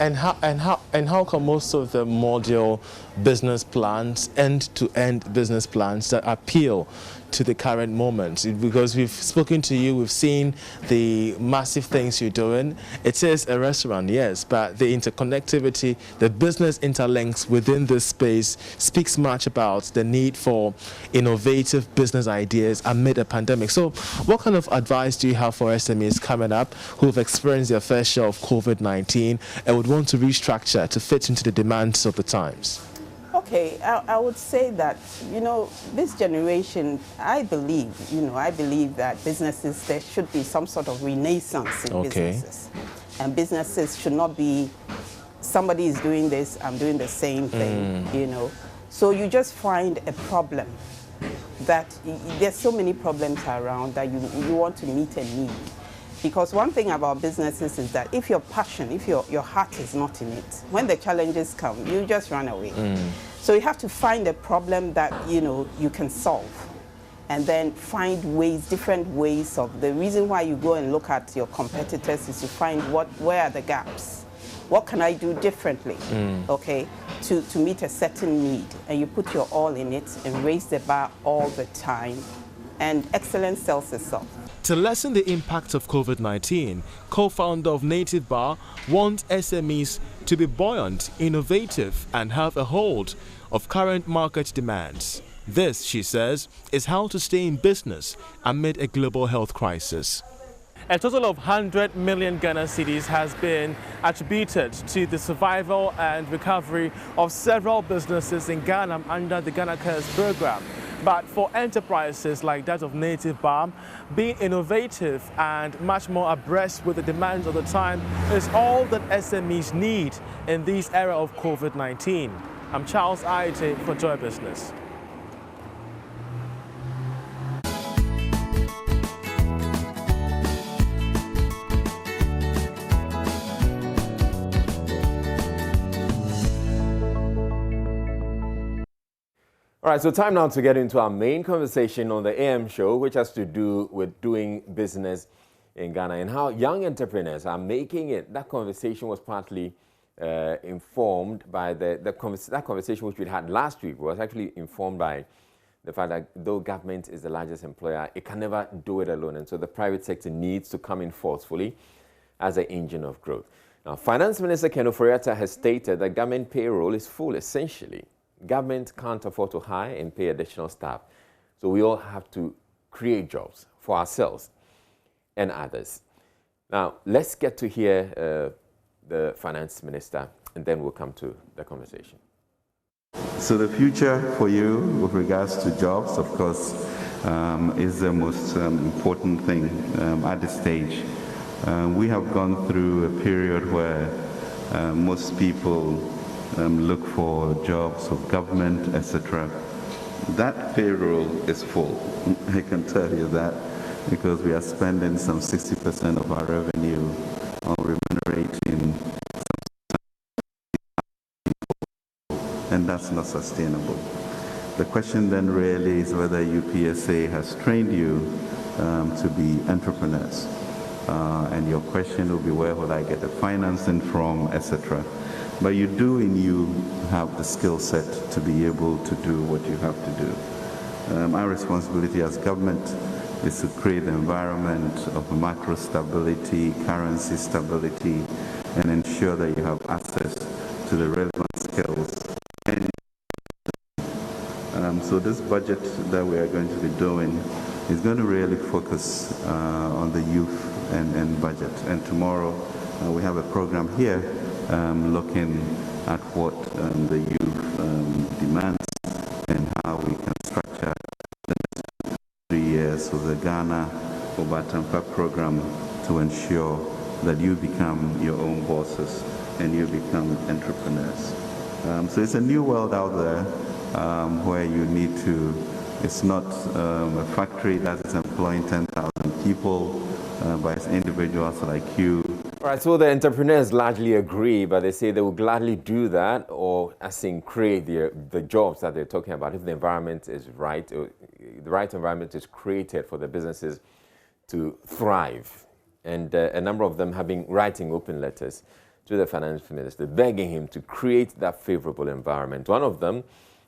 And how come most of the module business plans, end-to-end business plans that appeal to the current moment? Because we've spoken to you, we've seen the massive things you're doing. It is a restaurant, yes, but the interconnectivity, the business interlinks within this space speaks much about the need for innovative business ideas amid a pandemic. So what kind of advice do you have for SMEs coming up who have experienced their fair share of COVID-19 and would want to restructure to fit into the demands of the times? Okay, I would say that, you know, this generation, I believe that businesses, there should be some sort of renaissance in businesses. And businesses should not be, somebody is doing this, I'm doing the same thing, you know. So you just find a problem that, there's so many problems around that you want to meet a need. Because one thing about businesses is that if your passion, if your heart is not in it, when the challenges come, you just run away. So you have to find a problem that, you know, you can solve, and then find ways, different ways of, the reason why you go and look at your competitors is to find where are the gaps? What can I do differently, okay, to meet a certain need? And you put your all in it and raise the bar all the time, and excellence sells itself. To lessen the impact of COVID-19, co-founder of Native Bar wants SMEs to be buoyant, innovative, and have a hold of current market demands. This, she says, is how to stay in business amid a global health crisis. A total of 100 million Ghana cedis has been attributed to the survival and recovery of several businesses in Ghana under the Ghana Cares program. But for enterprises like that of Native Bar, being innovative and much more abreast with the demands of the time is all that SMEs need in this era of COVID-19. I'm Charles Aite for Joy Business. All right, so time now to get into our main conversation on the AM show, which has to do with doing business in Ghana and how young entrepreneurs are making it. That conversation was partly informed by that conversation which we had last week was actually informed by the fact that though government is the largest employer, it can never do it alone. And so the private sector needs to come in forcefully as an engine of growth. Now, Finance Minister Ken Ofori-Atta has stated that government payroll is full, essentially. Government can't afford to hire and pay additional staff. So we all have to create jobs for ourselves and others. Now, let's get to hear the finance minister, and then we'll come to the conversation. So the future for you with regards to jobs, of course, is the most important thing at this stage. We have gone through a period where most people look for jobs of government, etc. That payroll is full. I can tell you that, because we are spending some 60% of our revenue on remunerating, and that's not sustainable. The question then really is whether UPSA has trained you to be entrepreneurs. And your question will be, where will I get the financing from, etc. But you do, and you have the skill set to be able to do what you have to do. Our responsibility as government is to create the environment of macro stability, currency stability, and ensure that you have access to the relevant skills. So this budget that we are going to be doing is going to really focus on the youth and budget. And tomorrow we have a program here looking at what the youth demands and how we can structure the next 3 years of the Ghana Obatampa program to ensure that you become your own bosses and you become entrepreneurs. So it's a new world out there where you need to, it's not a factory that is employing 10,000 people, but it's individuals like you. All right, so the entrepreneurs largely agree, but they say they will gladly do that, or as in create the jobs that they're talking about, if the environment is right, or the right environment is created for the businesses to thrive. And a number of them have been writing open letters to the finance minister, begging him to create that favorable environment. One of them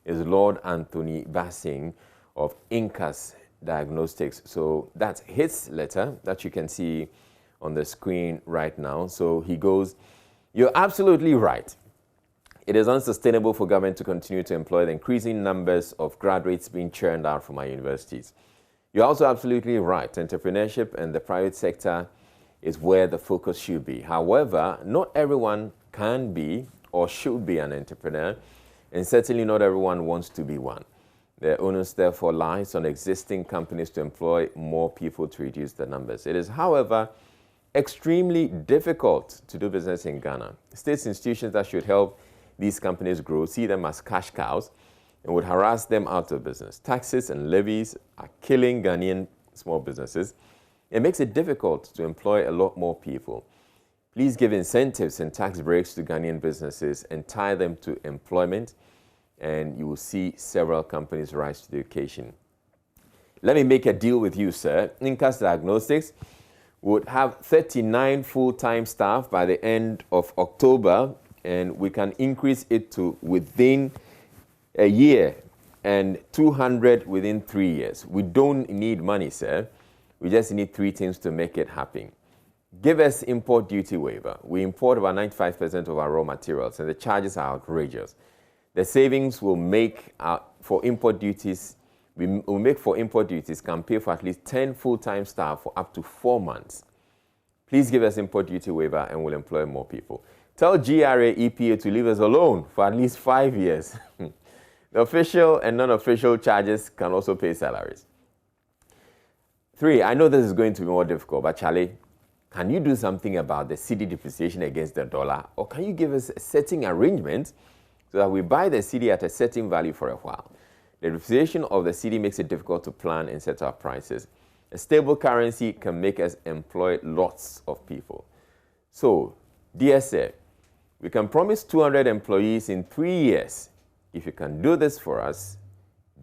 is Lord Anthony Bassing of Incas Diagnostics. So that's his letter that you can see on the screen right now. So he goes, "You're absolutely right. It is unsustainable for government to continue to employ the increasing numbers of graduates being churned out from our universities. You're also absolutely right. Entrepreneurship and the private sector is where the focus should be. However, not everyone can be or should be an entrepreneur, and certainly not everyone wants to be one. The onus therefore lies on existing companies to employ more people to reduce the numbers. It is, however, extremely difficult to do business in Ghana. State institutions that should help these companies grow see them as cash cows and would harass them out of business. Taxes and levies are killing Ghanaian small businesses. It makes it difficult to employ a lot more people. Please give incentives and tax breaks to Ghanaian businesses and tie them to employment, and you will see several companies rise to the occasion. Let me make a deal with you, sir. Incas Diagnostics would have 39 full-time staff by the end of October, and we can increase it to within a year and 200 within 3 years. We don't need money, sir. We just need 3 things to make it happen. Give us import duty waiver. We import about 95% of our raw materials, and the charges are outrageous. The savings we'll make for import duties, can pay for at least 10 full-time staff for up to 4 months. Please give us import duty waiver and we'll employ more people. Tell GRA EPA to leave us alone for at least 5 years. The official and non-official charges can also pay salaries. 3, I know this is going to be more difficult, but Charlie, can you do something about the cedi depreciation against the dollar? Or can you give us a setting arrangement so that we buy the cedi at a certain value for a while? The depreciation of the cedi makes it difficult to plan and set our prices. A stable currency can make us employ lots of people. So, dear sir, we can promise 200 employees in 3 years. If you can do this for us,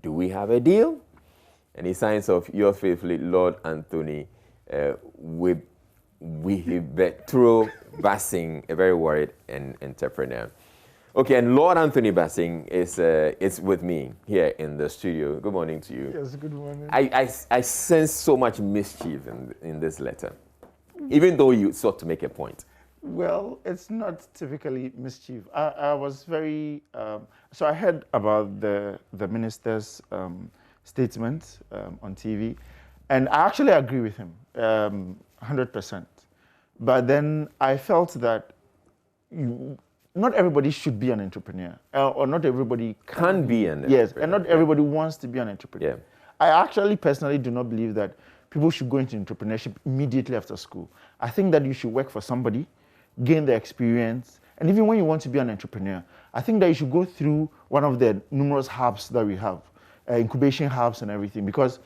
do we have a deal? And he signs off, yours faithfully, Lord Anthony Wihibetro Bassing, a very worried entrepreneur. Okay, and Lord Anthony Bassing is with me here in the studio. Good morning to you. Yes, good morning. I sense so much mischief in this letter, even though you sought to make a point. Well, it's not typically mischief. I was very, so I heard about the minister's statement on TV, and I actually agree with him 100%. But then I felt that not everybody should be an entrepreneur, or not everybody can be an entrepreneur. Yes, and not everybody wants to be an entrepreneur. Yeah. I actually personally do not believe that people should go into entrepreneurship immediately after school. I think that you should work for somebody, gain the experience, and even when you want to be an entrepreneur, I think that you should go through one of the numerous hubs that we have, incubation hubs and everything, because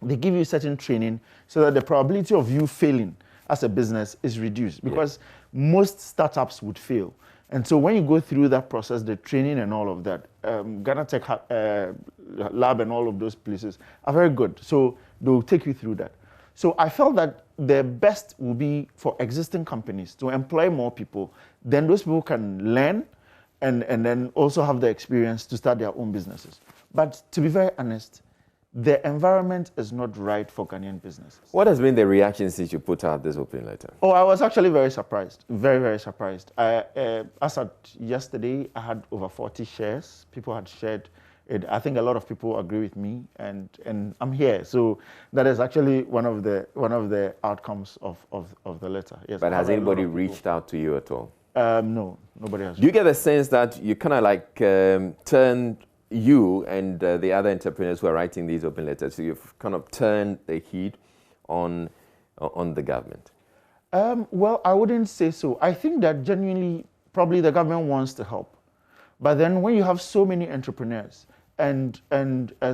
they give you certain training so that the probability of you failing as a business is reduced, because most startups would fail. And so when you go through that process, the training and all of that, Ghana Tech Lab and all of those places are very good. So they'll take you through that. So I felt that the best will be for existing companies to employ more people. Then those people can learn and then also have the experience to start their own businesses. But to be very honest, the environment is not right for Ghanaian businesses. What has been the reaction since you put out this open letter? Oh, I was actually very surprised, very, very surprised. As at yesterday, I had over 40 shares. People had shared it. I think a lot of people agree with me, and I'm here. So that is actually one of the outcomes of the letter. Yes. But has anybody reached out to you at all? No, nobody has. Do you get the sense that you kind of like turned you and the other entrepreneurs who are writing these open letters, so you've kind of turned the heat on the government? Well, I wouldn't say so. I think that genuinely, probably the government wants to help. But then when you have so many entrepreneurs and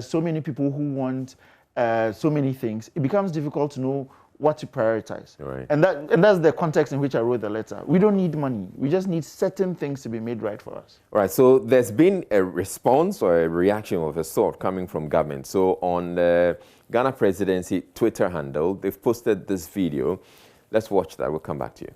so many people who want so many things, it becomes difficult to know what to prioritize. Right. And that's the context in which I wrote the letter. We don't need money. We just need certain things to be made right for us. All right, so there's been a response or a reaction of a sort coming from government. So on the Ghana Presidency Twitter handle, they've posted this video. Let's watch that. We'll come back to you.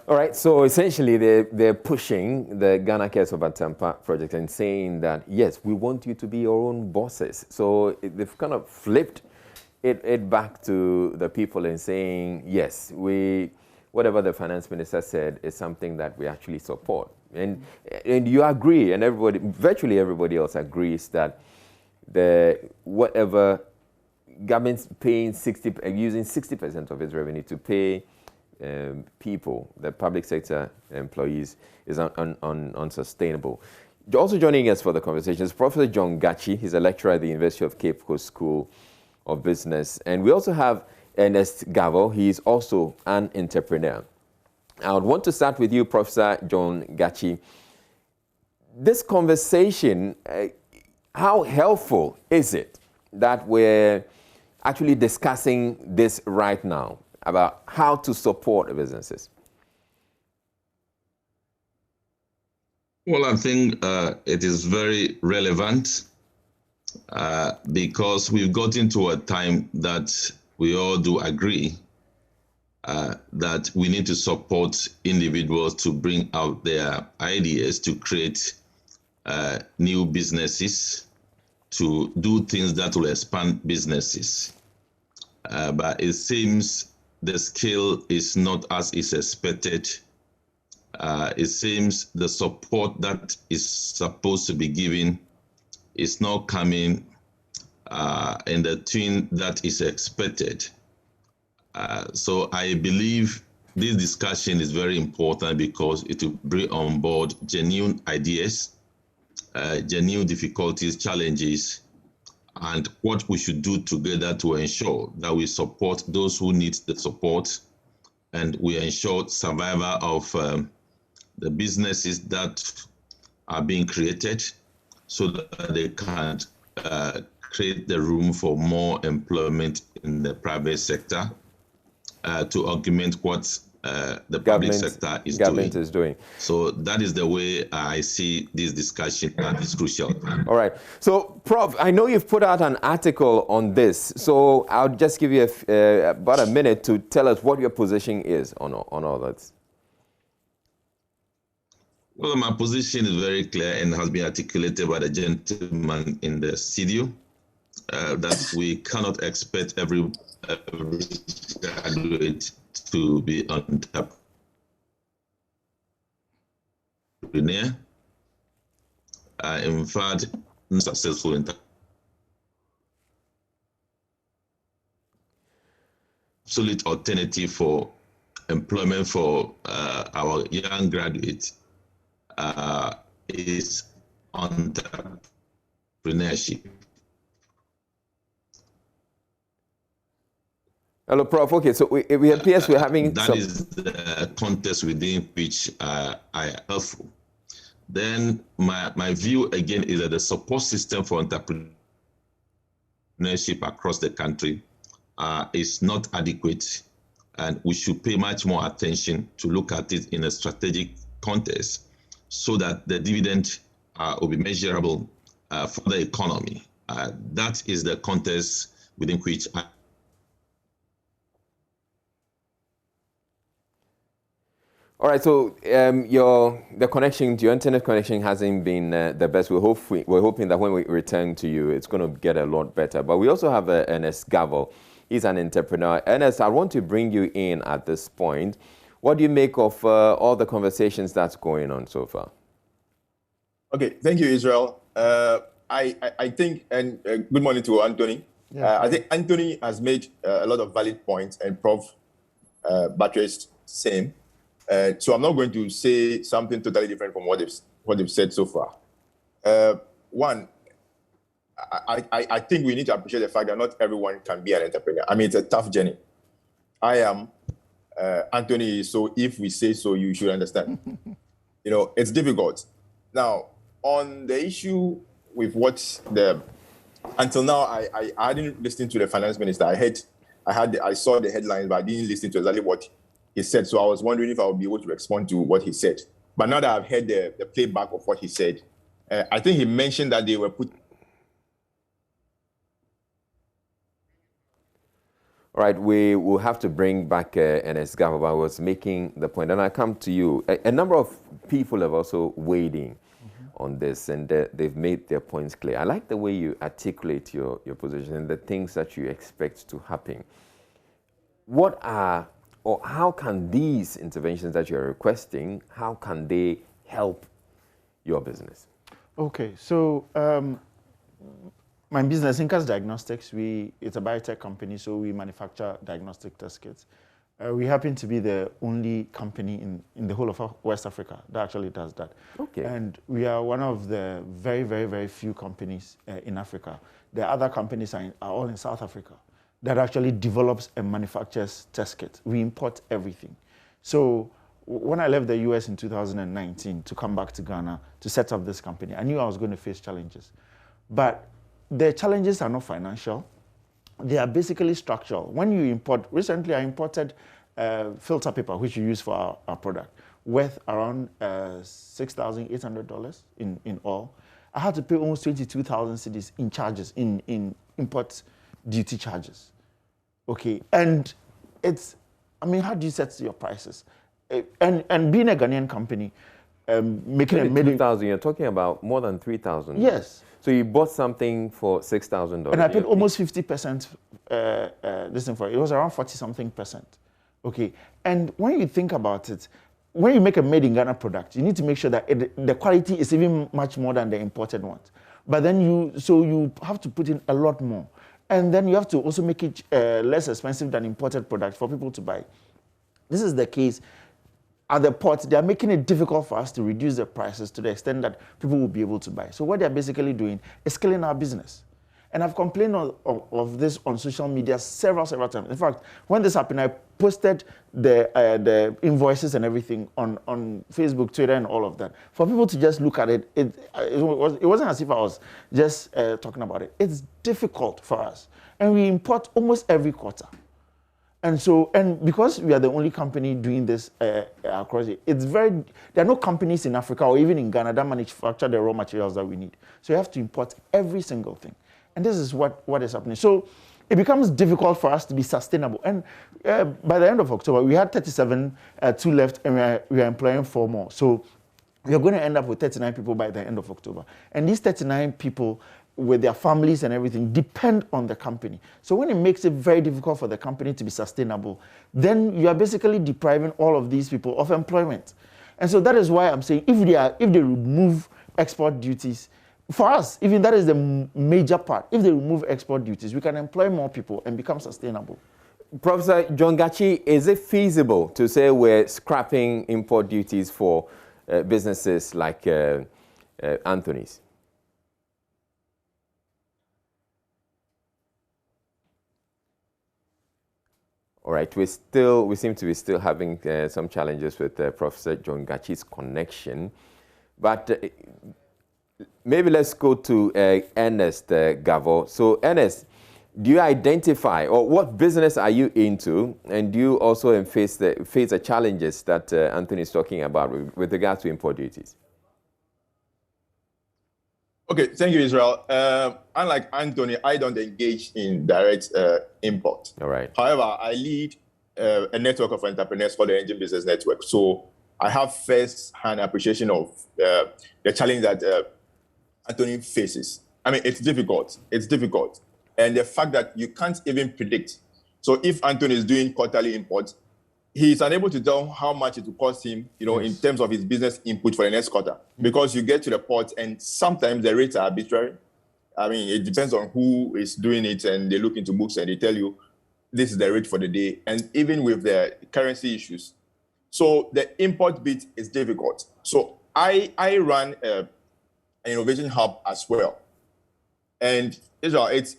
All right, so essentially they're pushing the Ghana Cares of Atampa project and saying that, yes, we want you to be your own bosses. So they've kind of flipped it back to the people and saying, yes, whatever the finance minister said is something that we actually support. And you agree, and virtually everybody else agrees that whatever government's paying using 60% of its revenue to pay people, the public sector employees, is unsustainable. Also joining us for the conversation is Professor John Gachi. He's a lecturer at the University of Cape Coast School of Business. And we also have Ernest Gavo. He's also an entrepreneur. I would want to start with you, Professor John Gachi. This conversation, how helpful is it that we're actually discussing this right now, about how to support the businesses? Well, I think it is very relevant because we've got into a time that we all do agree that we need to support individuals to bring out their ideas, to create new businesses, to do things that will expand businesses. But it seems the scale is not as is expected. It seems the support that is supposed to be given is not coming in the tune that is expected. So I believe this discussion is very important because it will bring on board genuine ideas, genuine difficulties, challenges, and what we should do together to ensure that we support those who need the support and we ensure survival of the businesses that are being created so that they can create the room for more employment in the private sector to augment what the public sector is doing. So that is the way I see this discussion at this crucial time. All right. So, Prof, I know you've put out an article on this, so I'll just give you about a minute to tell us what your position is on all that. Well, my position is very clear and has been articulated by the gentleman in the studio, that we cannot expect every graduate to be an entrepreneur. In fact, successful absolute alternative for employment for our young graduates is entrepreneurship. Hello, Prof. Okay, so we appears we're having that is the context within which I helpful. Then my view again is that the support system for entrepreneurship across the country is not adequate, and we should pay much more attention to look at it in a strategic context so that the dividend will be measurable for the economy. That is the context within which All right, so your internet connection hasn't been the best. We're hoping that when we return to you, it's going to get a lot better. But we also have Ernest Gavo. He's an entrepreneur. Ernest, I want to bring you in at this point. What do you make of all the conversations that's going on so far? Okay, thank you, Israel. I think, and good morning to Anthony. Yeah. I think Anthony has made a lot of valid points, and Prof. buttressed same. So I'm not going to say something totally different from what they've said so far. One, I think we need to appreciate the fact that not everyone can be an entrepreneur. I mean, it's a tough journey. I am. Anthony, so if we say so, you should understand. It's difficult. Now, on the issue with until now, I didn't listen to the finance minister. I saw the headlines, but I didn't listen to exactly what he said. So I was wondering if I would be able to respond to what he said. But now that I've heard the playback of what he said, I think he mentioned that they were put. All right, we will have to bring back Ernest Gavo. I was making the point, and I come to you. A number of people have also weighed in on this, and they've made their points clear. I like the way you articulate your position and the things that you expect to happen. What are, or how can these interventions that you're requesting, how can they help your business? Okay, so my business, Incas Diagnostics, it's a biotech company, so we manufacture diagnostic test kits. We happen to be the only company in the whole of West Africa that actually does that. Okay. And we are one of the very, very, very few companies in Africa. The other companies are all in South Africa that actually develops and manufactures test kits. We import everything. So when I left the US in 2019 to come back to Ghana to set up this company, I knew I was going to face challenges. But the challenges are not financial. They are basically structural. When you import, recently I imported filter paper, which you use for our product, worth around $6,800 in all. I had to pay almost 22,000 cedis in charges, in import duty charges. Okay, and how do you set your prices? And being a Ghanaian company, making a million. 2,000, you're talking about more than 3,000. Yes. So you bought something for $6,000. And I paid almost 50% this thing for it. It was around 40-something%. Okay. And when you think about it, when you make a made in Ghana product, you need to make sure that the quality is even much more than the imported ones. But then you have to put in a lot more. And then you have to also make it less expensive than imported products for people to buy. This is the case. At the ports, they are making it difficult for us to reduce the prices to the extent that people will be able to buy. So what they're basically doing is killing our business. And I've complained of this on social media several times. In fact, when this happened, I posted the invoices and everything on Facebook, Twitter, and all of that. For people to just look at it, it wasn't as if I was just talking about it. It's difficult for us. And we import almost every quarter. And so, and because we are the only company doing this across it, there are no companies in Africa or even in Ghana that manufacture the raw materials that we need. So you have to import every single thing. And this is what is happening. So it becomes difficult for us to be sustainable. And by the end of October, we had 37, 2 left, and we are employing 4 more. So we are going to end up with 39 people by the end of October. And these 39 people, with their families and everything, depend on the company. So when it makes it very difficult for the company to be sustainable, then you are basically depriving all of these people of employment. And so that is why I'm saying if they remove export duties, for us, even that is the major part. If they remove export duties, we can employ more people and become sustainable. Professor John Gachi, is it feasible to say we're scrapping import duties for businesses like Anthony's? All right, we seem to be still having some challenges with Professor John Gachi's connection, but maybe let's go to Ernest Gavo. So Ernest, do you identify, or what business are you into, and do you also face the challenges that Anthony is talking about with regards to import duties? Okay, thank you, Israel. Unlike Anthony, I don't engage in direct import. All right. However, I lead a network of entrepreneurs called the Engine Business Network. So I have first-hand appreciation of the challenge that Anthony faces. I mean, it's difficult. It's difficult. And the fact that you can't even predict. So if Anthony is doing quarterly imports, he's unable to tell how much it will cost him, in terms of his business input for the next quarter. Because you get to the port and sometimes the rates are arbitrary. I mean, it depends on who is doing it, and they look into books and they tell you this is the rate for the day. And even with the currency issues. So the import bit is difficult. So I run an innovation hub as well. And Israel, it's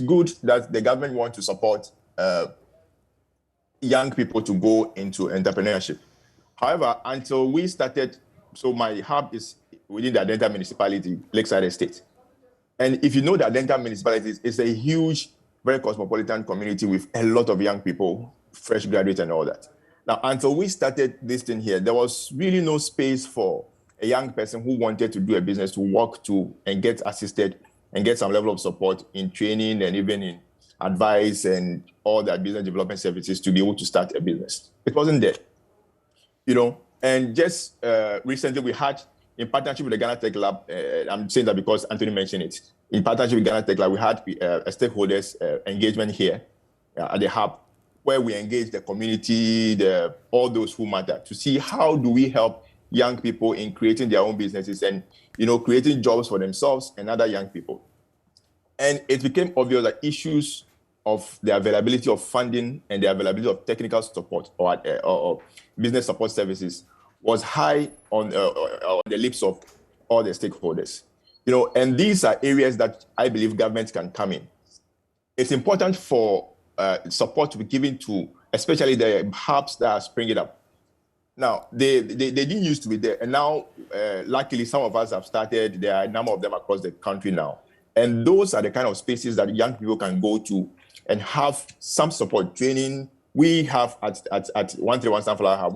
good that the government wants to support young people to go into entrepreneurship. However, until we started, so my hub is within the Adenta municipality, Lakeside Estate. And if you know the Adenta municipality, it's a huge, very cosmopolitan community with a lot of young people, fresh graduates and all that. Now, until we started this thing here, there was really no space for a young person who wanted to do a business to walk to and get assisted and get some level of support in training and even in advice and all that business development services to be able to start a business. It wasn't there, And just recently we had, in partnership with the Ghana Tech Lab, I'm saying that because Anthony mentioned it, in partnership with Ghana Tech Lab, we had a stakeholders engagement here at the hub, where we engage the community, all those who matter, to see how do we help young people in creating their own businesses and, creating jobs for themselves and other young people. And it became obvious that issues of the availability of funding and the availability of technical support or business support services was high on the lips of all the stakeholders. And these are areas that I believe governments can come in. It's important for support to be given to, especially the hubs that are springing up. Now, they didn't used to be there. And now, luckily, some of us have started. There are a number of them across the country now. And those are the kind of spaces that young people can go to and have some support training. We have at 131 Sunflower Hub,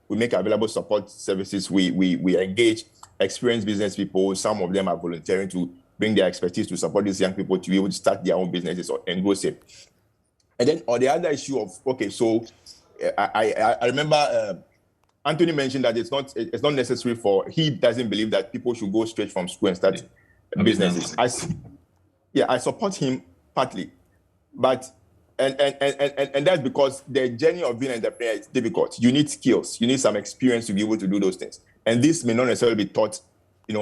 we make available support services. We engage experienced business people. Some of them are volunteering to bring their expertise to support these young people to be able to start their own businesses and grow safe. And then on the other issue of, so I remember Anthony mentioned that it's not necessary he doesn't believe that people should go straight from school and start businesses. I support him partly, but and that's because the journey of being an entrepreneur is difficult. You need skills, you need some experience to be able to do those things, and this may not necessarily be taught,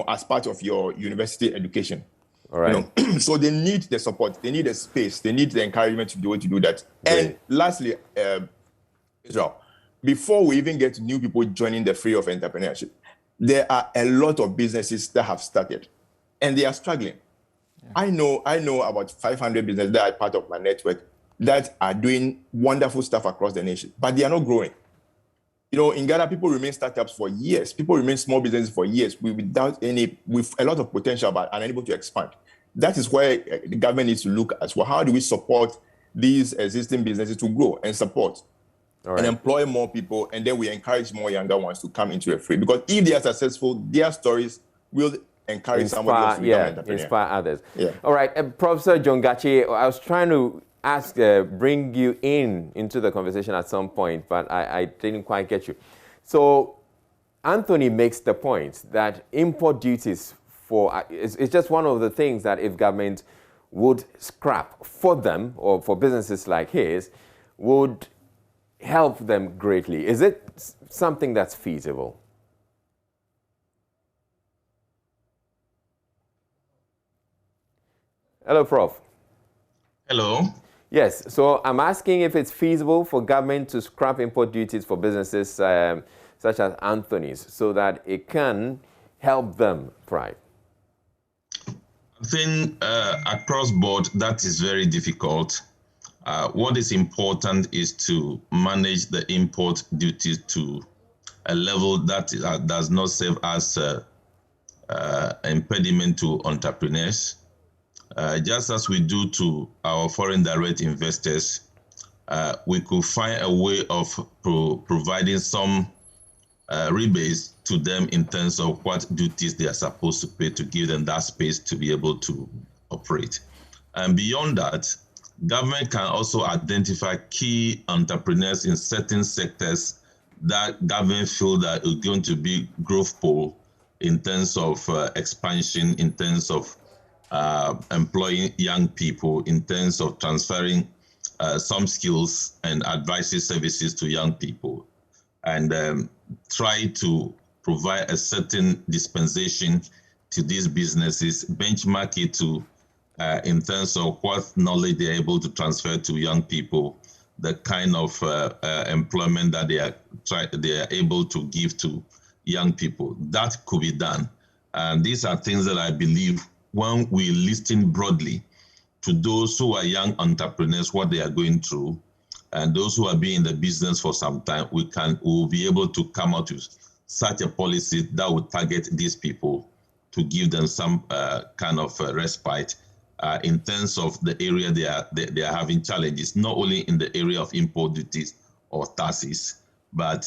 as part of your university education. All right. So they need the support, they need the space, they need the encouragement to be able to do that. Right. And lastly, Israel, before we even get new people joining the fray of entrepreneurship, there are a lot of businesses that have started, and they are struggling. Yeah. I know about 500 businesses that are part of my network that are doing wonderful stuff across the nation, but they are not growing. In Ghana, people remain startups for years. People remain small businesses for years with a lot of potential, but unable to expand. That is where the government needs to look at, well, how do we support these existing businesses to grow and support All right. and employ more people, and then we encourage more younger ones to come into the field. Because if they are successful, their stories will encourage somebody else to become an entrepreneur. Inspire others. Yeah. All right, Professor John Gachi, I was trying to ask, bring you into the conversation at some point, but I didn't quite get you. So Anthony makes the point that import duties it's just one of the things that if government would scrap for them or for businesses like his, would help them greatly. Is it something that's feasible? Hello, Prof. Hello. Yes, so I'm asking if it's feasible for government to scrap import duties for businesses such as Anthony's so that it can help them thrive. I think across board that is very difficult. What is important is to manage the import duties to a level that does not serve as an impediment to entrepreneurs. Just as we do to our foreign direct investors, we could find a way of providing some rebates to them in terms of what duties they are supposed to pay to give them that space to be able to operate. And beyond that, government can also identify key entrepreneurs in certain sectors that government feel that is going to be growth pole in terms of expansion, in terms of employing young people, in terms of transferring some skills and advisory services to young people, and try to provide a certain dispensation to these businesses, benchmark it to in terms of what knowledge they're able to transfer to young people, the kind of employment that they are able to give to young people. That could be done. And these are things that I believe when we listen broadly to those who are young entrepreneurs, what they are going through, and those who have been in the business for some time, we will be able to come out with such a policy that would target these people to give them some kind of respite in terms of the area they are having challenges, not only in the area of import duties or taxes, but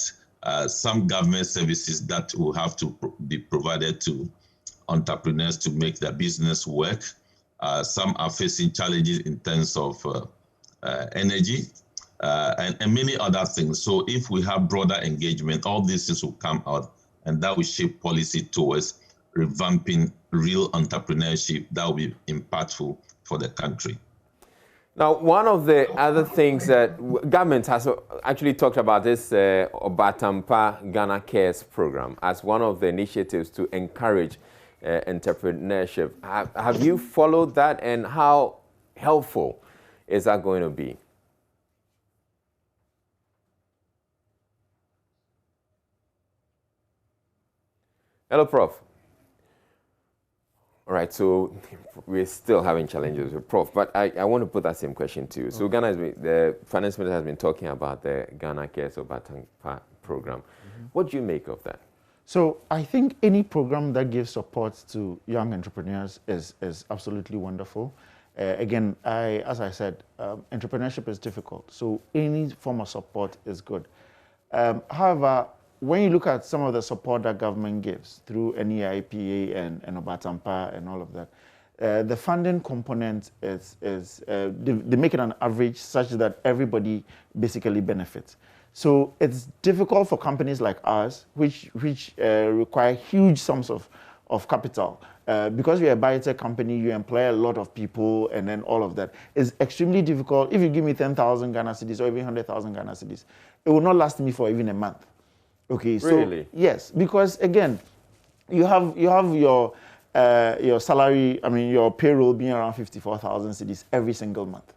some government services that will have to be provided to entrepreneurs to make their business work. Some are facing challenges in terms of energy and many other things. So if we have broader engagement, all these things will come out, and that will shape policy towards revamping real entrepreneurship that will be impactful for the country. Now, one of the other things that government has actually talked about this Obatampa Ghana Cares program as one of the initiatives to encourage entrepreneurship. Have you followed that, and how helpful is that going to be? Hello, Prof. All right, so we're still having challenges with Prof, but I want to put that same question to you. So Ghana the finance minister has been talking about the Ghana Cares Obatampa program. What do you make of that? So I think any program that gives support to young entrepreneurs is absolutely wonderful. Again, as I said, entrepreneurship is difficult, so any form of support is good. However, when you look at some of the support that government gives through NEIPA and Obatampa and all of that, the funding component they make it an average such that everybody basically benefits. So it's difficult for companies like ours, which require huge sums of capital. Because you're a biotech company, you employ a lot of people, and then all of that. It's extremely difficult. If you give me 10,000 Ghana cedis or even 100,000 Ghana cedis, it will not last me for even a month. Okay, so really? Yes, because again, you have your salary, your payroll being around 54,000 cedis every single month.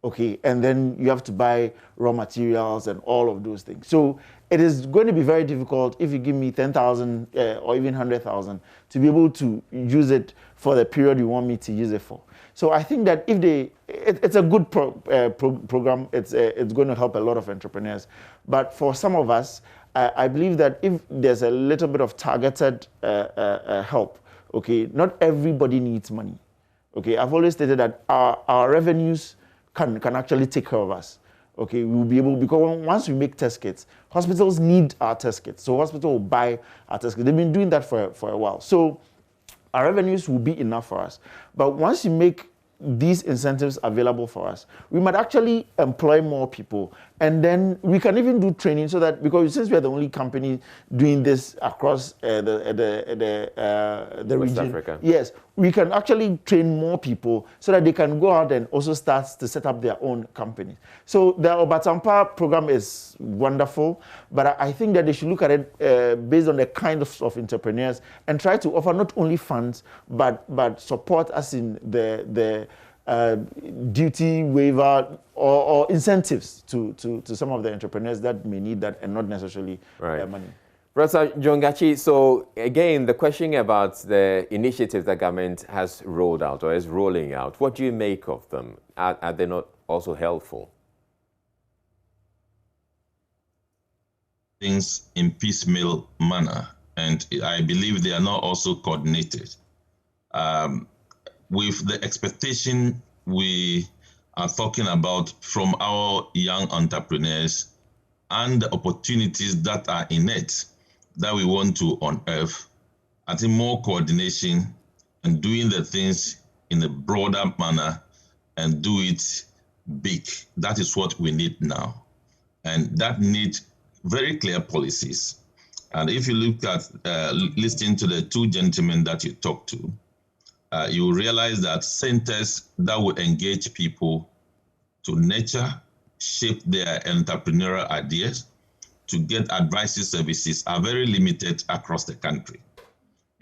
Okay, and then you have to buy raw materials and all of those things. So it is going to be very difficult if you give me 10,000 or even 100,000 to be able to use it for the period you want me to use it for. So I think that if it's a good program, it's going to help a lot of entrepreneurs. But for some of us, I believe that if there's a little bit of targeted help, okay, not everybody needs money. Okay, I've always stated that our revenues can actually take care of us. Okay, we'll be able, because once we make test kits, hospitals need our test kits. So hospital will buy our test kits. They've been doing that for a while. So our revenues will be enough for us. But once you make these incentives available for us, we might actually employ more people, and then we can even do training so that, because since we are the only company doing this across the West region, Africa. yes, we can actually train more people so that they can go out and also start to set up their own companies. So the Obatampa program is wonderful, but I think that they should look at it based on the kind of entrepreneurs and try to offer not only funds but support us in the duty waiver or incentives to some of the entrepreneurs that may need that and not necessarily money. Professor Jongachi, so again, the question about the initiatives that government has rolled out or is rolling out, what do you make of them? Are they not also helpful? Things in piecemeal manner, and I believe they are not also coordinated. With the expectation we are talking about from our young entrepreneurs and the opportunities that are in it that we want to unearth, I think more coordination and doing the things in a broader manner and do it big. That is what we need now. And that needs very clear policies. And if you look at listening to the two gentlemen that you talked to, you will realize that centers that will engage people to nurture, shape their entrepreneurial ideas, to get advisory services are very limited across the country.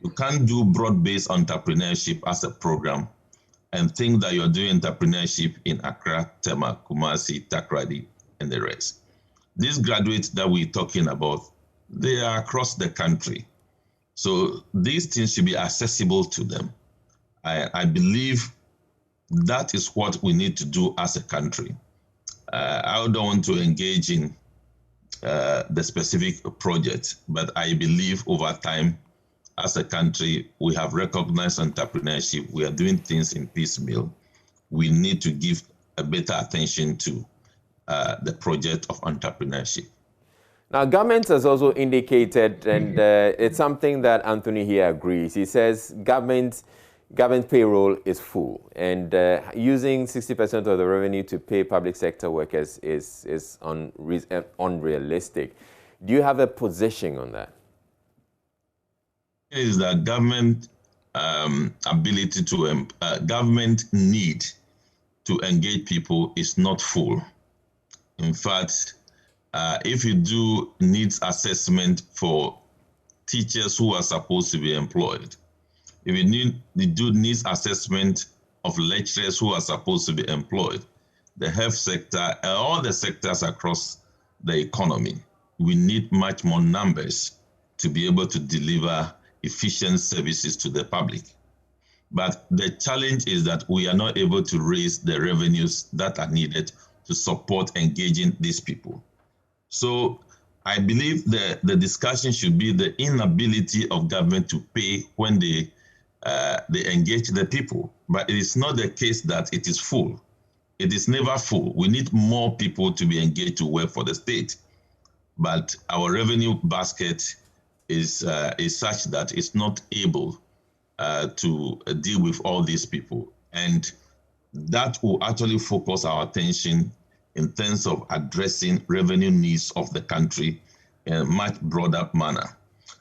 You can't do broad-based entrepreneurship as a program and think that you're doing entrepreneurship in Accra, Tema, Kumasi, Takoradi, and the rest. These graduates that we're talking about, they are across the country. So these things should be accessible to them. I believe that is what we need to do as a country. I don't want to engage in the specific project, but I believe over time, as a country, we have recognized entrepreneurship. We are doing things in piecemeal. We need to give a better attention to the project of entrepreneurship. Now, government has also indicated, and it's something that Anthony here agrees. He says government payroll is full, and using 60% of the revenue to pay public sector workers is unrealistic. Do you have a position on that? Is that government ability to government need to engage people is not full. In fact, if you do needs assessment for teachers who are supposed to be employed, if you do needs assessment of lecturers who are supposed to be employed, the health sector, all the sectors across the economy, we need much more numbers to be able to deliver efficient services to the public. But the challenge is that we are not able to raise the revenues that are needed to support engaging these people. So I believe the discussion should be the inability of government to pay when they engage the people. But it is not the case that it is full. It is never full. We need more people to be engaged to work for the state. But our revenue basket is such that it's not able to deal with all these people. And that will actually focus our attention in terms of addressing revenue needs of the country in a much broader manner.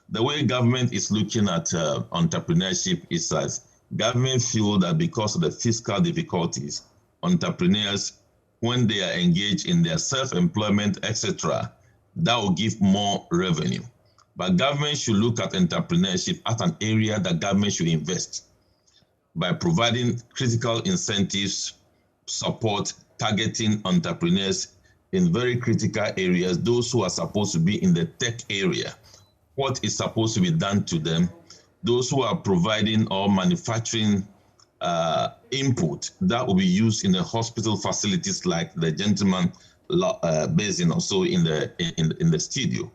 The way government is looking at entrepreneurship is that government feel that because of the fiscal difficulties, entrepreneurs, when they are engaged in their self-employment, etc., that will give more revenue. But government should look at entrepreneurship as an area that government should invest by providing critical incentives, support, targeting entrepreneurs in very critical areas, those who are supposed to be in the tech area. What is supposed to be done to them? Those who are providing or manufacturing input that will be used in the hospital facilities, like the gentleman based in also in the studio.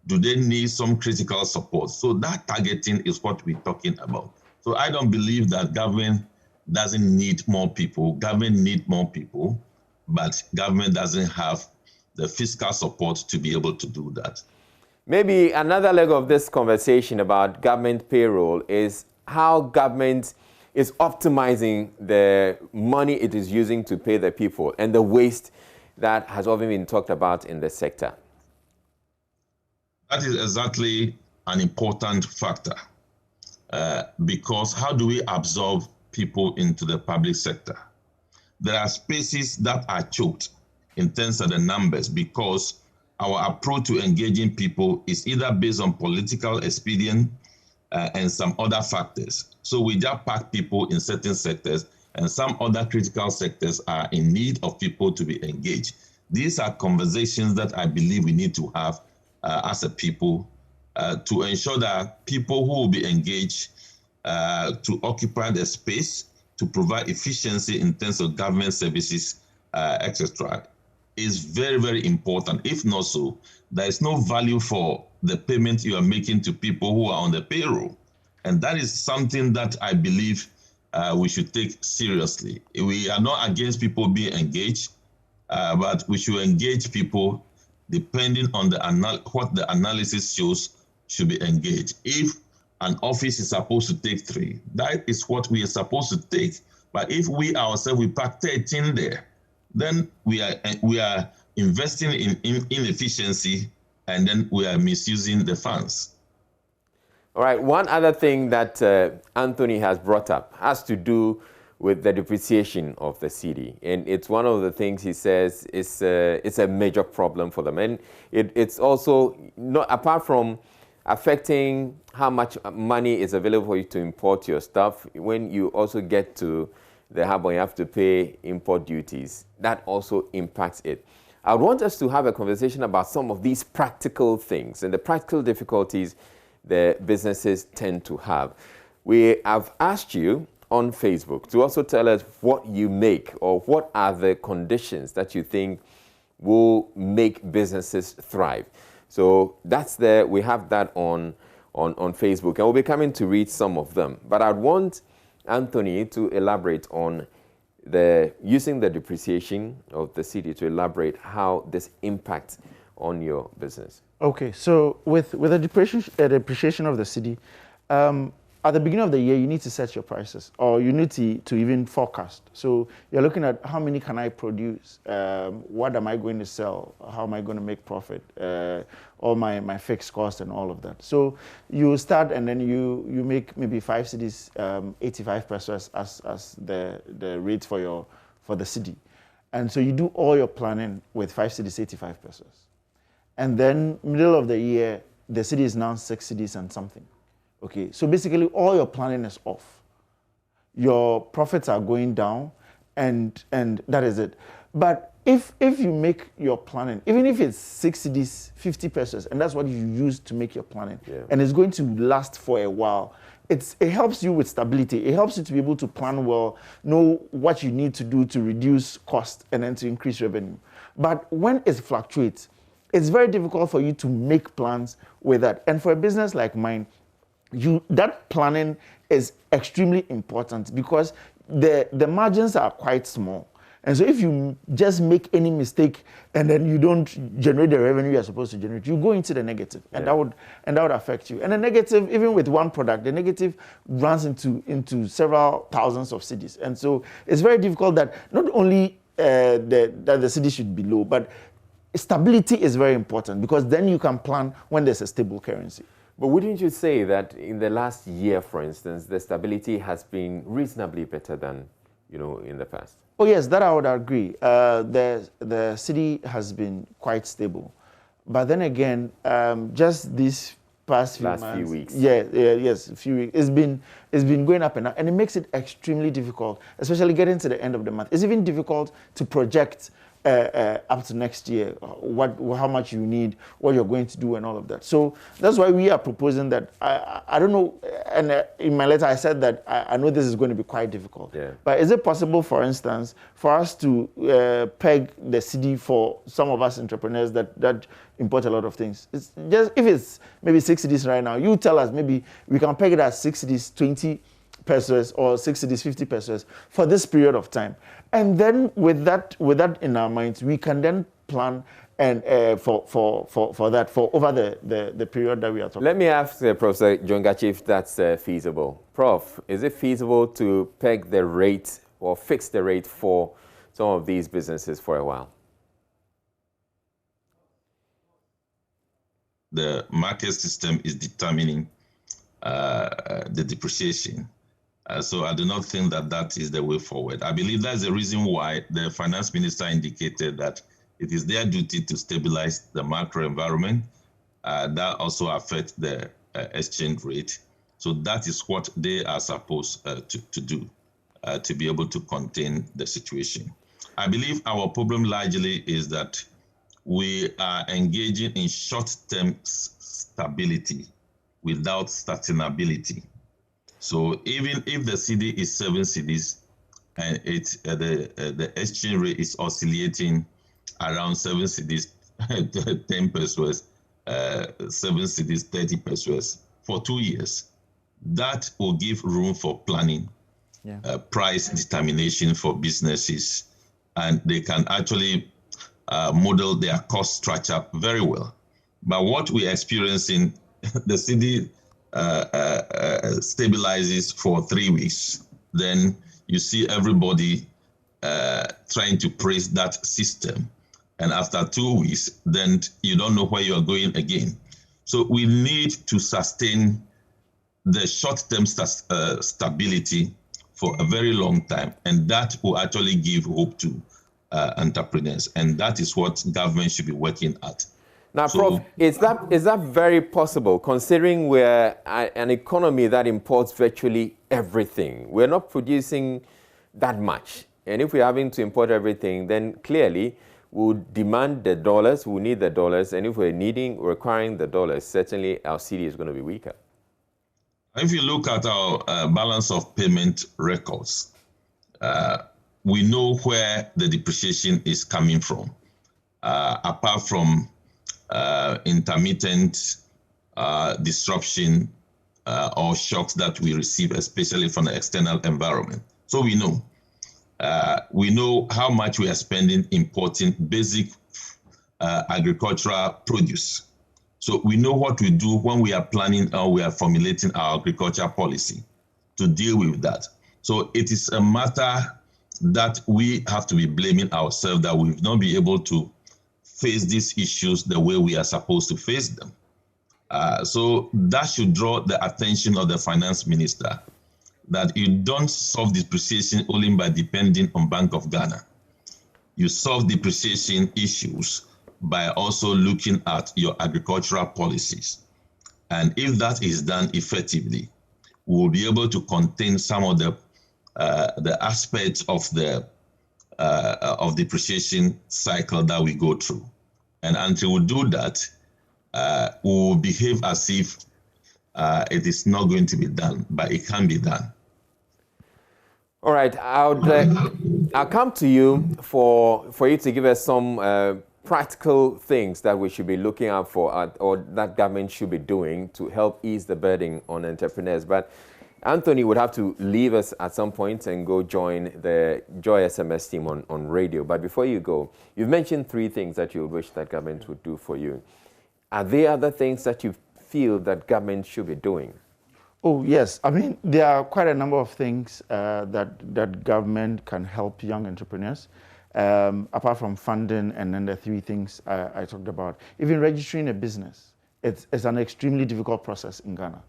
Do they need some critical support? So that targeting is what we're talking about. So I don't believe that government doesn't need more people. Government need more people, but government doesn't have the fiscal support to be able to do that. Maybe another leg of this conversation about government payroll is how government is optimizing the money it is using to pay the people and the waste that has often been talked about in the sector. That is exactly an important factor because how do we absorb people into the public sector? There are spaces that are choked in terms of the numbers because our approach to engaging people is either based on political expedient and some other factors. So we just pack people in certain sectors and some other critical sectors are in need of people to be engaged. These are conversations that I believe we need to have as a people to ensure that people who will be engaged to occupy the space, to provide efficiency in terms of government services, etc., is very, very important. If not so, there is no value for the payment you are making to people who are on the payroll. And that is something that I believe we should take seriously. We are not against people being engaged, but we should engage people depending on what the analysis shows should be engaged. If an office is supposed to take 3, that is what we are supposed to take. But if we ourselves, we pack 13 there, then we are investing in inefficiency and then we are misusing the funds. All right, one other thing that Anthony has brought up has to do with the depreciation of the cedi. And it's one of the things he says it's a major problem for them. And it's also, not apart from affecting how much money is available for you to import your stuff, when you also get to the hub and you have to pay import duties, that also impacts it. I want us to have a conversation about some of these practical things and the practical difficulties the businesses tend to have. We have asked you on Facebook to also tell us what you make or what are the conditions that you think will make businesses thrive. So that's there. We have that on Facebook, and we'll be coming to read some of them. But I'd want Anthony to elaborate on using the depreciation of the cedi to elaborate how this impacts on your business. Okay, so with the depreciation of the cedi, at the beginning of the year, you need to set your prices, or you need to even forecast. So you're looking at how many can I produce, what am I going to sell, how am I going to make profit, all my fixed costs and all of that. So you start and then you make maybe 5 cedis, 85 pesos as the rate for the cedi. And so you do all your planning with 5 cedis, 85 pesos. And then middle of the year, the cedi is now 6 cedis and something. Okay, so basically all your planning is off. Your profits are going down, and that is it. But if you make your planning, even if it's 6 cedis, 50 pesos, and that's what you use to make your planning, and it's going to last for a while, it helps you with stability. It helps you to be able to plan well, know what you need to do to reduce cost and then to increase revenue. But when it fluctuates, it's very difficult for you to make plans with that. And for a business like mine, that planning is extremely important because the margins are quite small. And so if you just make any mistake and then you don't generate the revenue you're supposed to generate, you go into the negative, and that would affect you. And the negative, even with one product, the negative runs into several thousands of cedis. And so it's very difficult that not only that the cedi should be low, but stability is very important because then you can plan when there's a stable currency. But wouldn't you say that in the last year, for instance, the stability has been reasonably better than, in the past? Oh yes, that I would agree. The cedi has been quite stable, but then again, just these past few weeks, a few weeks, it's been going up and up, and it makes it extremely difficult, especially getting to the end of the month. It's even difficult to project up to next year, how much you need, what you're going to do, and all of that. So that's why we are proposing that. I don't know, and in my letter I said that I know this is going to be quite difficult. But is it possible, for instance, for us to peg the cedi for some of us entrepreneurs that import a lot of things? It's just if it's maybe 6 cedis right now, you tell us maybe we can peg it at 6 cedis, pesos or 6 cedis, 50 pesos for this period of time. And then with that in our minds, we can then plan and for that, for over the period that we are talking about. Let me ask Professor Jongachi if that's feasible. Prof, is it feasible to peg the rate or fix the rate for some of these businesses for a while? The market system is determining the depreciation. So I do not think that that is the way forward. I believe that's the reason why the finance minister indicated that it is their duty to stabilize the macro environment. That also affects the exchange rate. So that is what they are supposed to do to be able to contain the situation. I believe our problem largely is that we are engaging in short-term stability without sustainability. So even if the CD is 7 cedis and the exchange rate is oscillating around 7 cedis, 10 pesos, 7 cedis, 30 pesos for 2 years, that will give room for planning, price determination for businesses, and they can actually model their cost structure very well. But what we're experiencing, the CD stabilizes for 3 weeks, then you see everybody trying to praise that system. And after 2 weeks, then you don't know where you're going again. So we need to sustain the short-term stability for a very long time. And that will actually give hope to entrepreneurs. And that is what government should be working at. Now, Prof, is that very possible, considering we're an economy that imports virtually everything? We're not producing that much. And if we're having to import everything, then clearly we'll demand the dollars, we'll need the dollars. And if we're requiring the dollars, certainly our CD is going to be weaker. If you look at our balance of payment records, we know where the depreciation is coming from, apart from intermittent disruption or shocks that we receive, especially from the external environment. So we know how much we are spending importing basic agricultural produce. So we know what we do when we are planning or we are formulating our agriculture policy to deal with that. So it is a matter that we have to be blaming ourselves that we've not been able to face these issues the way we are supposed to face them. So that should draw the attention of the finance minister that you don't solve depreciation only by depending on Bank of Ghana. You solve depreciation issues by also looking at your agricultural policies. And if that is done effectively, we will be able to contain some of the aspects of the depreciation cycle that we go through. And until we do that, we will behave as if it is not going to be done, but it can be done. All right, I'll come to you for you to give us some practical things that we should be looking out for or that government should be doing to help ease the burden on entrepreneurs. But Anthony would have to leave us at some point and go join the Joy SMS team on radio. But before you go, you've mentioned 3 things that you wish that government would do for you. Are there other things that you feel that government should be doing? Oh, yes. I mean, there are quite a number of things that government can help young entrepreneurs. Apart from funding and then the 3 things I talked about. Even registering a business, it's an extremely difficult process in Ghana.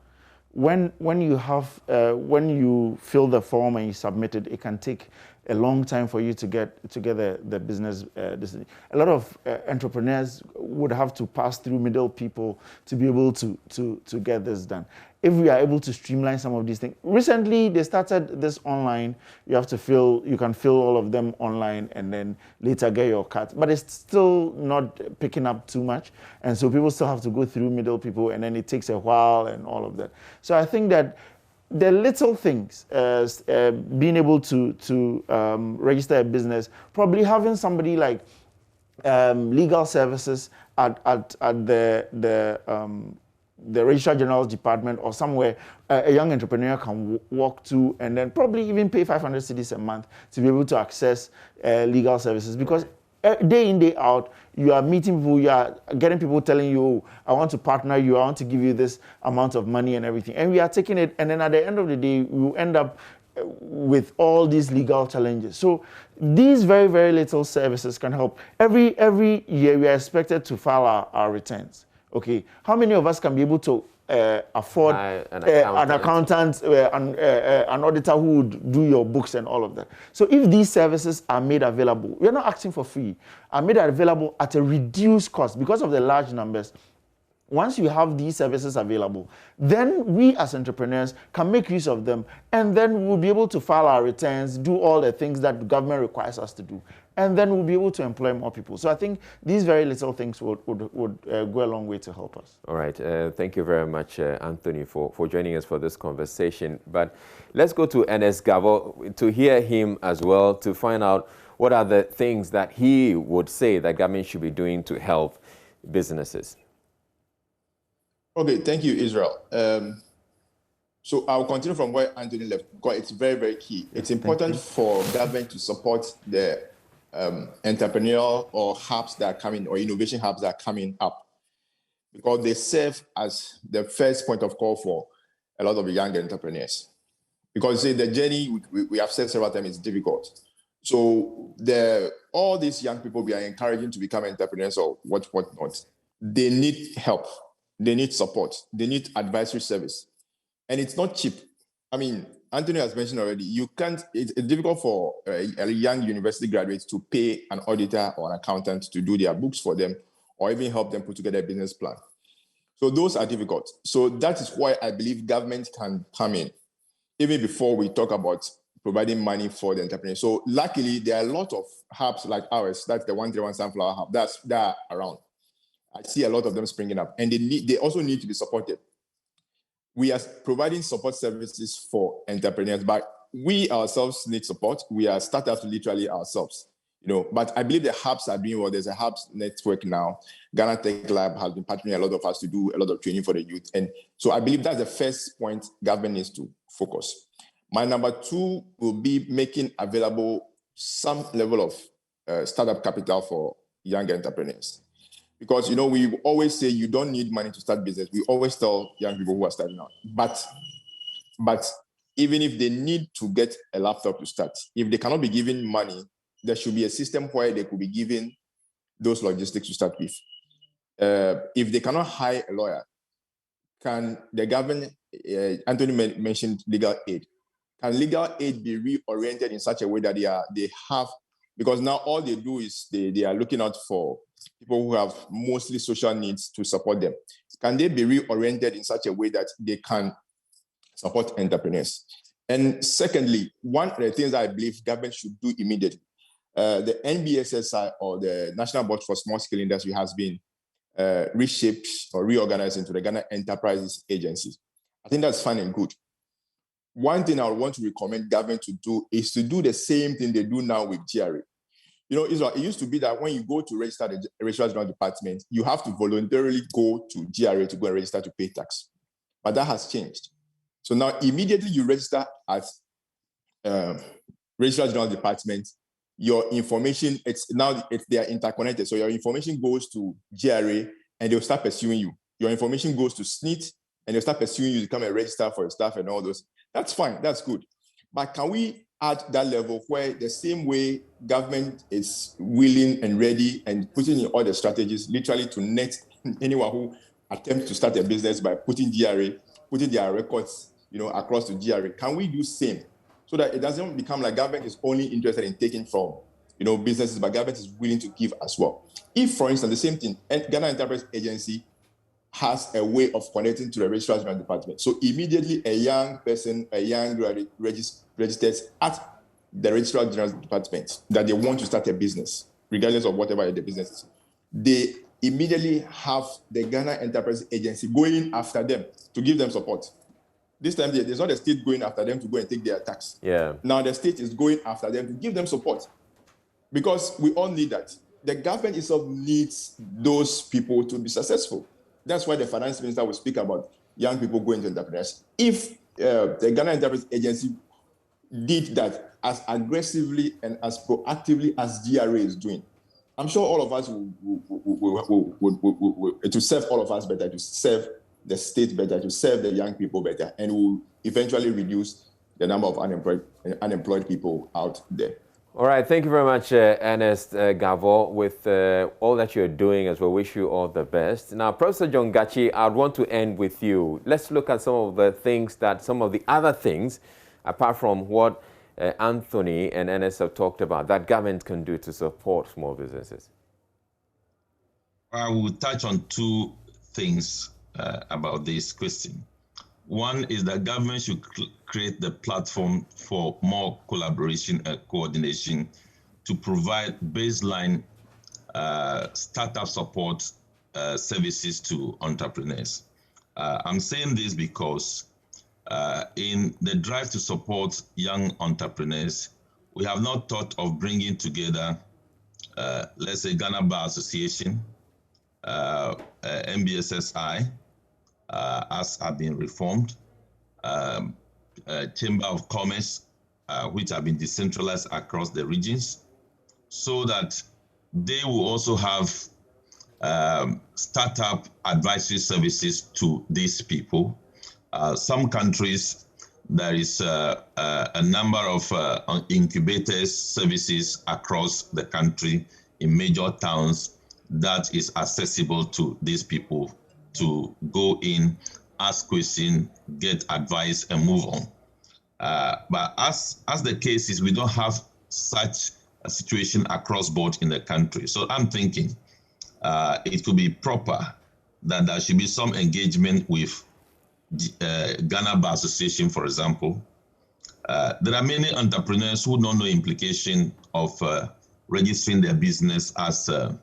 When you fill the form and you submit it, it can take a long time for you to get the business. A lot of entrepreneurs would have to pass through middle people to be able to get this done. If we are able to streamline some of these things. Recently, they started this online. You can fill all of them online and then later get your cut. But it's still not picking up too much. And so people still have to go through middle people and then it takes a while and all of that. So I think that the little things, being able to register a business, probably having somebody like the Registrar General's department or somewhere a young entrepreneur can walk to and then probably even pay 500 cedis a month to be able to access legal services. Because day in, day out, you are meeting people, you are getting people telling you, oh, I want to partner you, I want to give you this amount of money and everything. And we are taking it, and then at the end of the day, we will end up with all these legal challenges. So these very, very little services can help. Every year, we are expected to file our returns. Okay, how many of us can be able to afford an accountant, an auditor who would do your books and all of that? So if these services are made available, we're not asking for free, are made available at a reduced cost because of the large numbers. Once you have these services available, then we as entrepreneurs can make use of them, and then we'll be able to file our returns, do all the things that the government requires us to do, and then we'll be able to employ more people. So I think these very little things would go a long way to help us. All right. Thank you very much, Anthony, for joining us for this conversation. But let's go to Ernest Gavo to hear him as well, to find out what are the things that he would say that government should be doing to help businesses. Okay, thank you, Israel. So I'll continue from where Anthony left, because it's very, very key. It's important for government to support the entrepreneurial or hubs that are coming, or innovation hubs that are coming up, because they serve as the first point of call for a lot of young entrepreneurs. Because the journey, we have said several times, is difficult. So all these young people we are encouraging to become entrepreneurs or whatnot, they need help. They need support. They need advisory service. And it's not cheap. I mean, Anthony has mentioned already, it's difficult for a young university graduate to pay an auditor or an accountant to do their books for them, or even help them put together a business plan. So those are difficult. So that is why I believe government can come in, even before we talk about providing money for the entrepreneurs. So luckily, there are a lot of hubs like ours, that's the 131 Sunflower Hub, that are around. I see a lot of them springing up, and they also need to be supported. We are providing support services for entrepreneurs, but we ourselves need support. We are startups literally ourselves, but I believe the hubs are doing well. There's a hubs network now. Ghana Tech Lab has been partnering a lot of us to do a lot of training for the youth. And so I believe that's the first point government needs to focus. My number two will be making available some level of startup capital for young entrepreneurs. Because, we always say you don't need money to start business. We always tell young people who are starting out. But even if they need to get a laptop to start, if they cannot be given money, there should be a system where they could be given those logistics to start with. If they cannot hire a lawyer, can the government, Anthony mentioned legal aid, can legal aid be reoriented in such a way that they have, because now all they do is they are looking out for people who have mostly social needs to support them. Can they be reoriented in such a way that they can support entrepreneurs? And secondly, one of the things that I believe government should do immediately, the NBSSI, or the National Board for Small Scale Industry, has been reshaped or reorganized into the Ghana Enterprises Agency. I think that's fine and good. One thing I would want to recommend government to do is to do the same thing they do now with GRA. Israel, it used to be that when you go to register the Registrar General Department, you have to voluntarily go to GRA to go and register to pay tax. But that has changed. So now immediately you register at Registrar General Department, your information, they are interconnected. So your information goes to GRA and they'll start pursuing you. Your information goes to SNIT and they'll start pursuing you to come and register for your staff and all those. That's fine, that's good. But can we add that level where the same way government is willing and ready and putting in all the strategies literally to net anyone who attempts to start a business by putting their records, across to GRA? Can we do same so that it doesn't become like government is only interested in taking from, businesses, but government is willing to give as well? If, for instance, the same thing, Ghana Enterprise Agency has a way of connecting to the Registrar General Department. So immediately a young person, a young graduate registers at the Registrar General Department that they want to start a business, regardless of whatever the business is. They immediately have the Ghana Enterprise Agency going after them to give them support. This time, there's not the state going after them to go and take their tax. Yeah. Now the state is going after them to give them support, because we all need that. The government itself needs those people to be successful. that's why the finance minister will speak about young people going to entrepreneurs. If the Ghana Enterprise Agency did that as aggressively and as proactively as GRA is doing, I'm sure all of us to serve all of us better, to serve the state better, to serve the young people better, and will eventually reduce the number of unemployed people out there. All right, thank you very much, Ernest Gavo, with all that you're doing as well. Wish you all the best. Now, Professor John Gachi, I'd want to end with you. Let's look at some of the other things, apart from what Anthony and Ernest have talked about, that government can do to support small businesses. I will touch on two things about this question. One is that government should create the platform for more collaboration and coordination to provide baseline startup support services to entrepreneurs. I'm saying this because in the drive to support young entrepreneurs, we have not thought of bringing together, let's say, Ghana Bar Association, MBSSI, as have been reformed, Chamber of Commerce, which have been decentralized across the regions, so that they will also have startup advisory services to these people. Some countries, there is a number of incubators services across the country in major towns that is accessible to these people to go in, ask questions, get advice, and move on. But as the case is, we don't have such a situation across board in the country. So I'm thinking it could be proper that there should be some engagement with Ghana Bar Association, for example. There are many entrepreneurs who don't know implication of registering their business as a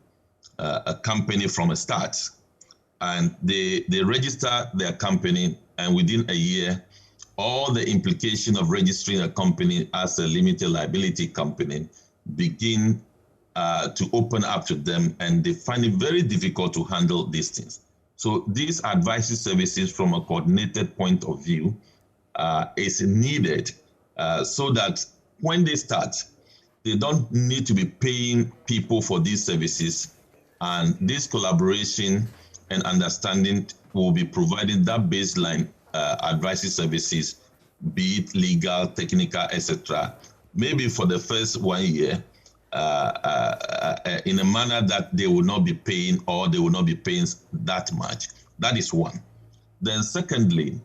company from a start. And they register their company, and within a year, all the implication of registering a company as a limited liability company begin to open up to them, and they find it very difficult to handle these things. So these advisory services from a coordinated point of view is needed so that when they start, they don't need to be paying people for these services, and this collaboration and understanding will be providing that baseline advisory services, be it legal, technical, etc. Maybe for the first 1 year, in a manner that they will not be paying, or they will not be paying that much. That is one. Then secondly,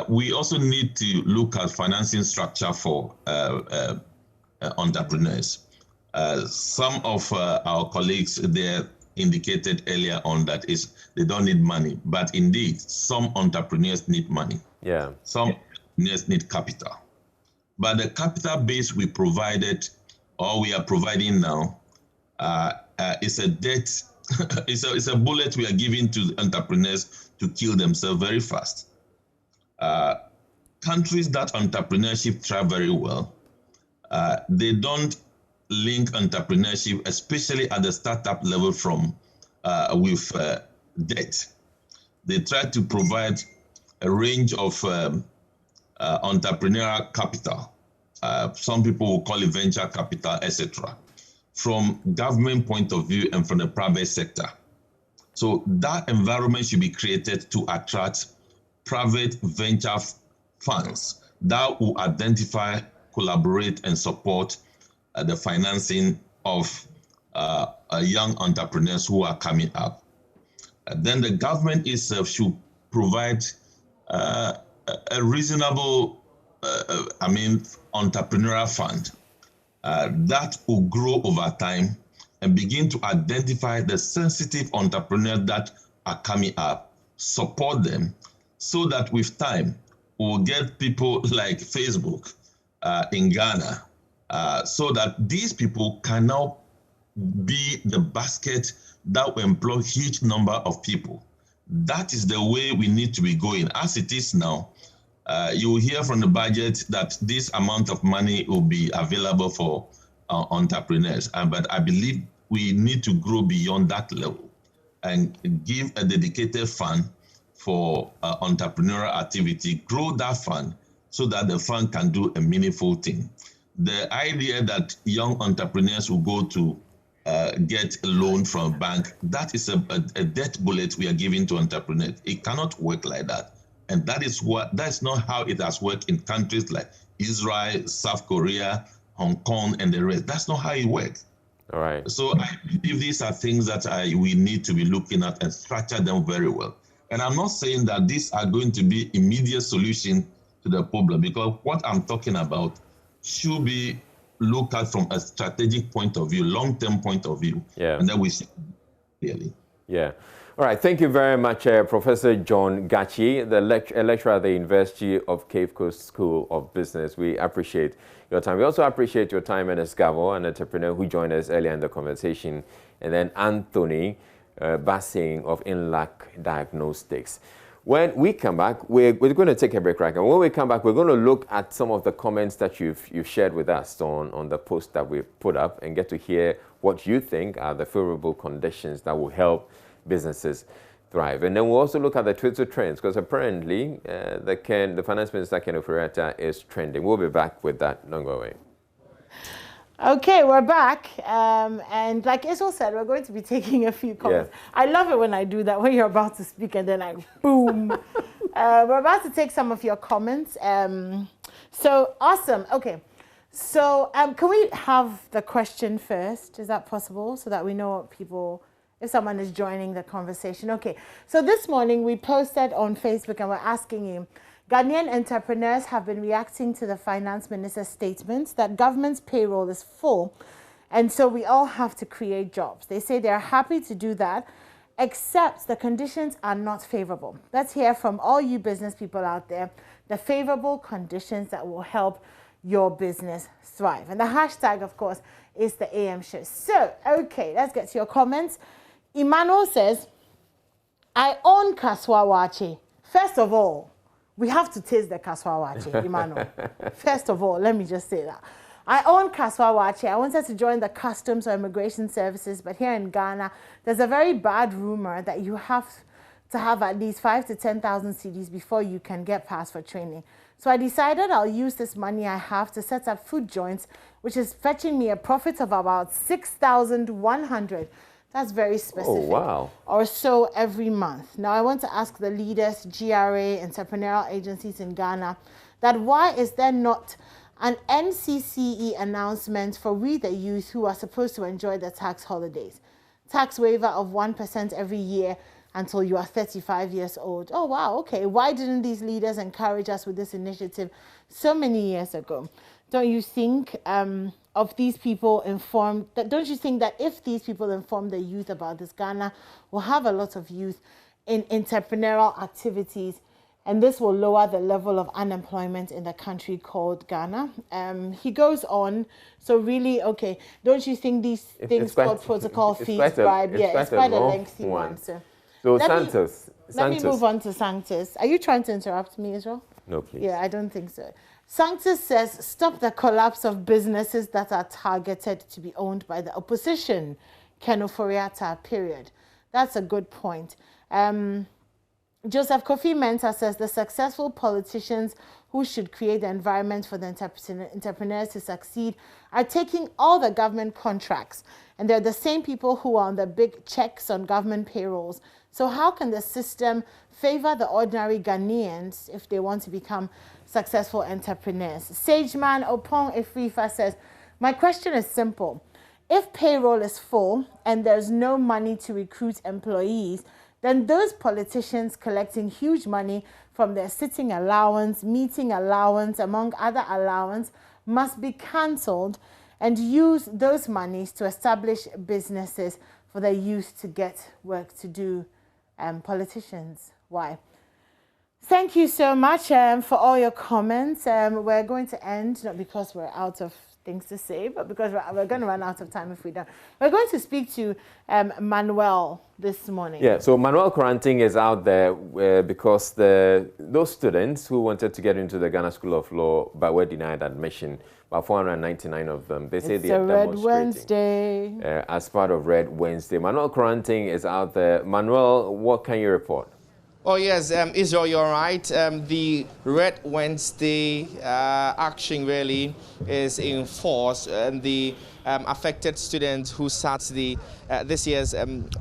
we also need to look at financing structure for entrepreneurs. Some of our colleagues there indicated earlier on that they don't need money, but indeed some entrepreneurs need money. Yeah. Some entrepreneurs need capital, but the capital base we provided, or we are providing now, is a debt. it's a bullet we are giving to entrepreneurs to kill themselves very fast. Countries that entrepreneurship thrive very well, they don't link entrepreneurship, especially at the startup level, with debt. They try to provide a range of entrepreneurial capital. Some people will call it venture capital, etc., from government point of view and from the private sector. So that environment should be created to attract private venture funds that will identify, collaborate, and support the financing of young entrepreneurs who are coming up. Then the government itself should provide a reasonable, entrepreneurial fund that will grow over time and begin to identify the sensitive entrepreneurs that are coming up, support them, so that with time, we'll get people like Facebook in Ghana, so that these people can now be the basket that will employ huge number of people. That is the way we need to be going. As it is now, you will hear from the budget that this amount of money will be available for entrepreneurs. But I believe we need to grow beyond that level. and give a dedicated fund for entrepreneurial activity, grow that fund so that the fund can do a meaningful thing. The idea that young entrepreneurs will go to get a loan from a bank, that is a death bullet we are giving to entrepreneurs. It cannot work like that. And that's not how it has worked in countries like Israel, South Korea, Hong Kong, and the rest. That's not how it works. All right. So I believe these are things that we need to be looking at and structure them very well. And I'm not saying that these are going to be immediate solution to the problem, because what I'm talking about should be looked at from a strategic point of view, long-term point of view, and then we see clearly. Yeah. All right. Thank you very much, Professor John Gachi, the lecturer at the University of Cape Coast School of Business. We appreciate your time. We also appreciate your time, and Esgavo, an entrepreneur who joined us earlier in the conversation, and then Anthony Bassing of Inlac Diagnostics. When we come back, we're going to take a break right now. When we come back, we're going to look at some of the comments that you've shared with us on the post that we've put up and get to hear what you think are the favorable conditions that will help businesses thrive. And then we'll also look at the Twitter trends, because apparently the Finance Minister, Ken Ofori-Atta, is trending. We'll be back with that. Don't go away. Okay, we're back. And like Israel said, we're going to be taking a few comments. Yeah. I love it when I do that, when you're about to speak and then boom. We're about to take some of your comments. So awesome. Okay. So can we have the question first? Is that possible? So that we know what people, if someone is joining the conversation. Okay. So this morning we posted on Facebook and we're asking you, Ghanaian entrepreneurs have been reacting to the finance minister's statements that government's payroll is full, and so we all have to create jobs. They say they're happy to do that, except the conditions are not favorable. Let's hear from all you business people out there the favorable conditions that will help your business thrive. And the hashtag, of course, is the AM show. So, okay, let's get to your comments. Emmanuel says, I own Kaswawachi. First of all, we have to taste the Kaswawachi, Emmanuel. First of all, let me just say that. I own Kaswawachi. I wanted to join the customs or immigration services, but here in Ghana, there's a very bad rumor that you have to have at least 5,000 to 10,000 cedis before you can get passed for training. So I decided I'll use this money I have to set up food joints, which is fetching me a profit of about 6,100. That's very specific. Oh, wow. Or so every month. Now, I want to ask the leaders, GRA, entrepreneurial agencies in Ghana, that why is there not an NCCE announcement for we the youth who are supposed to enjoy the tax holidays? Tax waiver of 1% every year until you are 35 years old. Oh, wow, okay. Why didn't these leaders encourage us with this initiative so many years ago? Don't you think of these people informed, don't you think that if these people inform the youth about this, Ghana will have a lot of youth in entrepreneurial activities, and this will lower the level of unemployment in the country called Ghana? He goes on, so really, okay, don't you think these things called protocol fees, bribe, it's quite a lengthy one. So Santos. Let me move on to Sanctus. Are you trying to interrupt me, Israel? No, please. Yeah, I don't think so. Sanctus says, stop the collapse of businesses that are targeted to be owned by the opposition. Ken Ofori-Atta, period. That's a good point. Joseph Kofi Mensah says, the successful politicians who should create the environment for the entrepreneurs to succeed are taking all the government contracts, and they're the same people who are on the big checks on government payrolls. So how can the system favor the ordinary Ghanaians if they want to become successful entrepreneurs? Sageman Opong Efrifa says, my question is simple. If payroll is full and there's no money to recruit employees, then those politicians collecting huge money from their sitting allowance, meeting allowance, among other allowance, must be cancelled and use those monies to establish businesses for the youth to get work to do. Politicians, why? Thank you so much for all your comments. We're going to end, not because we're out of things to say, but because we're going to run out of time if we don't. We're going to speak to Manuel this morning. Yeah, so Manuel Coranting is out there because those students who wanted to get into the Ghana School of Law but were denied admission about 499 of them. They say It's they are a Red demonstrating Wednesday. as part of Red Wednesday. Manuel Kranting is out there. Manuel, what can you report? Oh yes, Israel, you're right. The Red Wednesday action really is in force, and the affected students who sat the this year's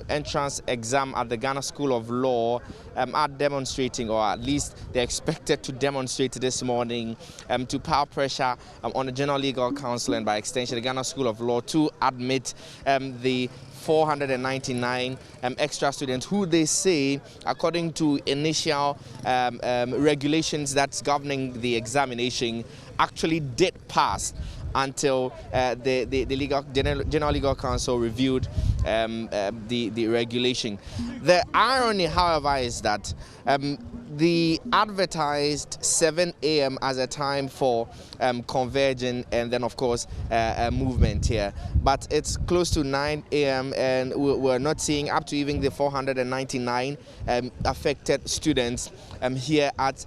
entrance exam at the Ghana School of Law are demonstrating, or at least they're expected to demonstrate this morning to power pressure on the General Legal Council and by extension the Ghana School of Law to admit the 499 extra students who they say, according to initial regulations that's governing the examination, actually did pass until the General Legal Council reviewed the regulation. The irony, however, is that the advertised 7 a.m. as a time for converging and then, of course, movement here. But it's close to 9 a.m. and we're not seeing up to even the 499 affected students here at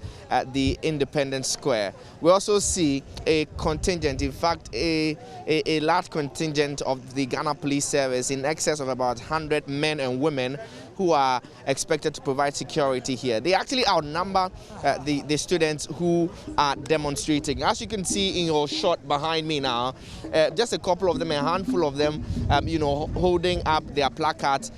the Independence Square. We also see a contingent, in fact, a large contingent of the Ghana Police Service in excess of about 100 men and women who are expected to provide security here. They actually outnumber the students who are demonstrating. As you can see in your shot behind me now, just a couple of them, a handful of them, holding up their placards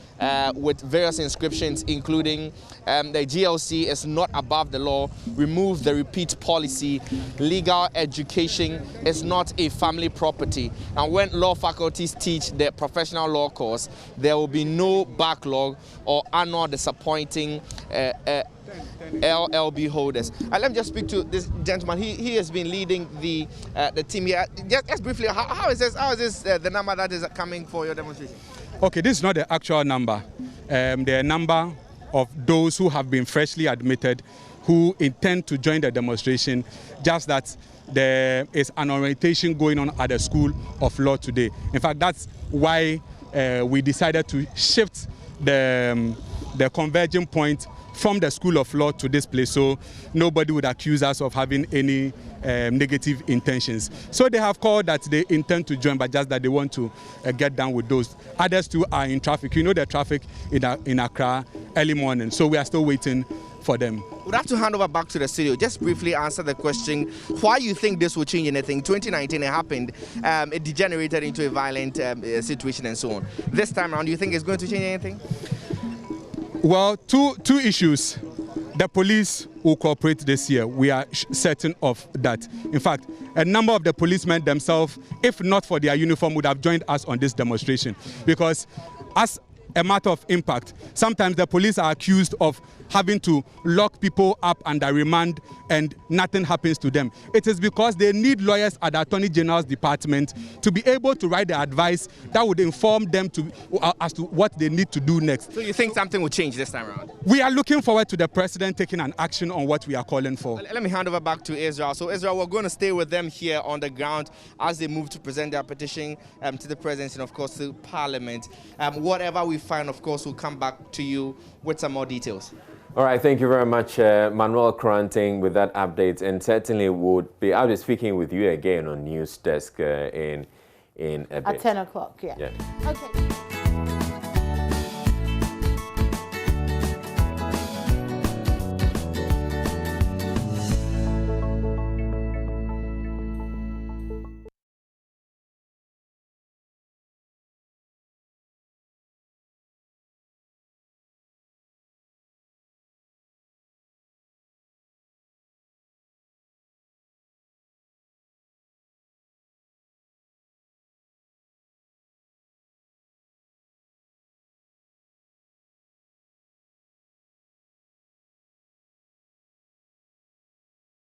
with various inscriptions, including the GLC is not above the law, remove the repeat policy, legal education is not a family property. And when law faculties teach the professional law course, there will be no backlog or annual disappointing LLB holders. Let me just speak to this gentleman. He has been leading the team here. Just briefly, how is this the number that is coming for your demonstration? Okay, this is not the actual number. The number of those who have been freshly admitted who intend to join the demonstration, just that there is an orientation going on at the School of Law today. In fact, that's why we decided to shift the converging point from the School of Law to this place, so nobody would accuse us of having any negative intentions. So they have called that they intend to join, but just that they want to get down with those. Others too are in traffic. You know the traffic in Accra early morning, so we are still waiting for them. We'd have to hand over back to the studio. Just briefly answer the question, why you think this will change anything. 2019 it happened, it degenerated into a violent situation and so on. This time around, do you think it's going to change anything? Well, two issues. The police will cooperate this year. We are certain of that. In fact, a number of the policemen themselves, if not for their uniform, would have joined us on this demonstration. Because as a matter of impact, sometimes the police are accused of having to lock people up under remand and nothing happens to them. It is because they need lawyers at the Attorney General's department to be able to write the advice that would inform them as to what they need to do next. So you think something will change this time around? We are looking forward to the president taking an action on what we are calling for. Let me hand over back to Israel. So Israel, we're going to stay with them here on the ground as they move to present their petition to the presidency and of course to Parliament. Whatever we find, of course, we'll come back to you with some more details. All right, thank you very much, Manuel Kranting, with that update. And certainly I'll be speaking with you again on News Desk in a bit. At 10 o'clock, yeah. Yeah. Okay.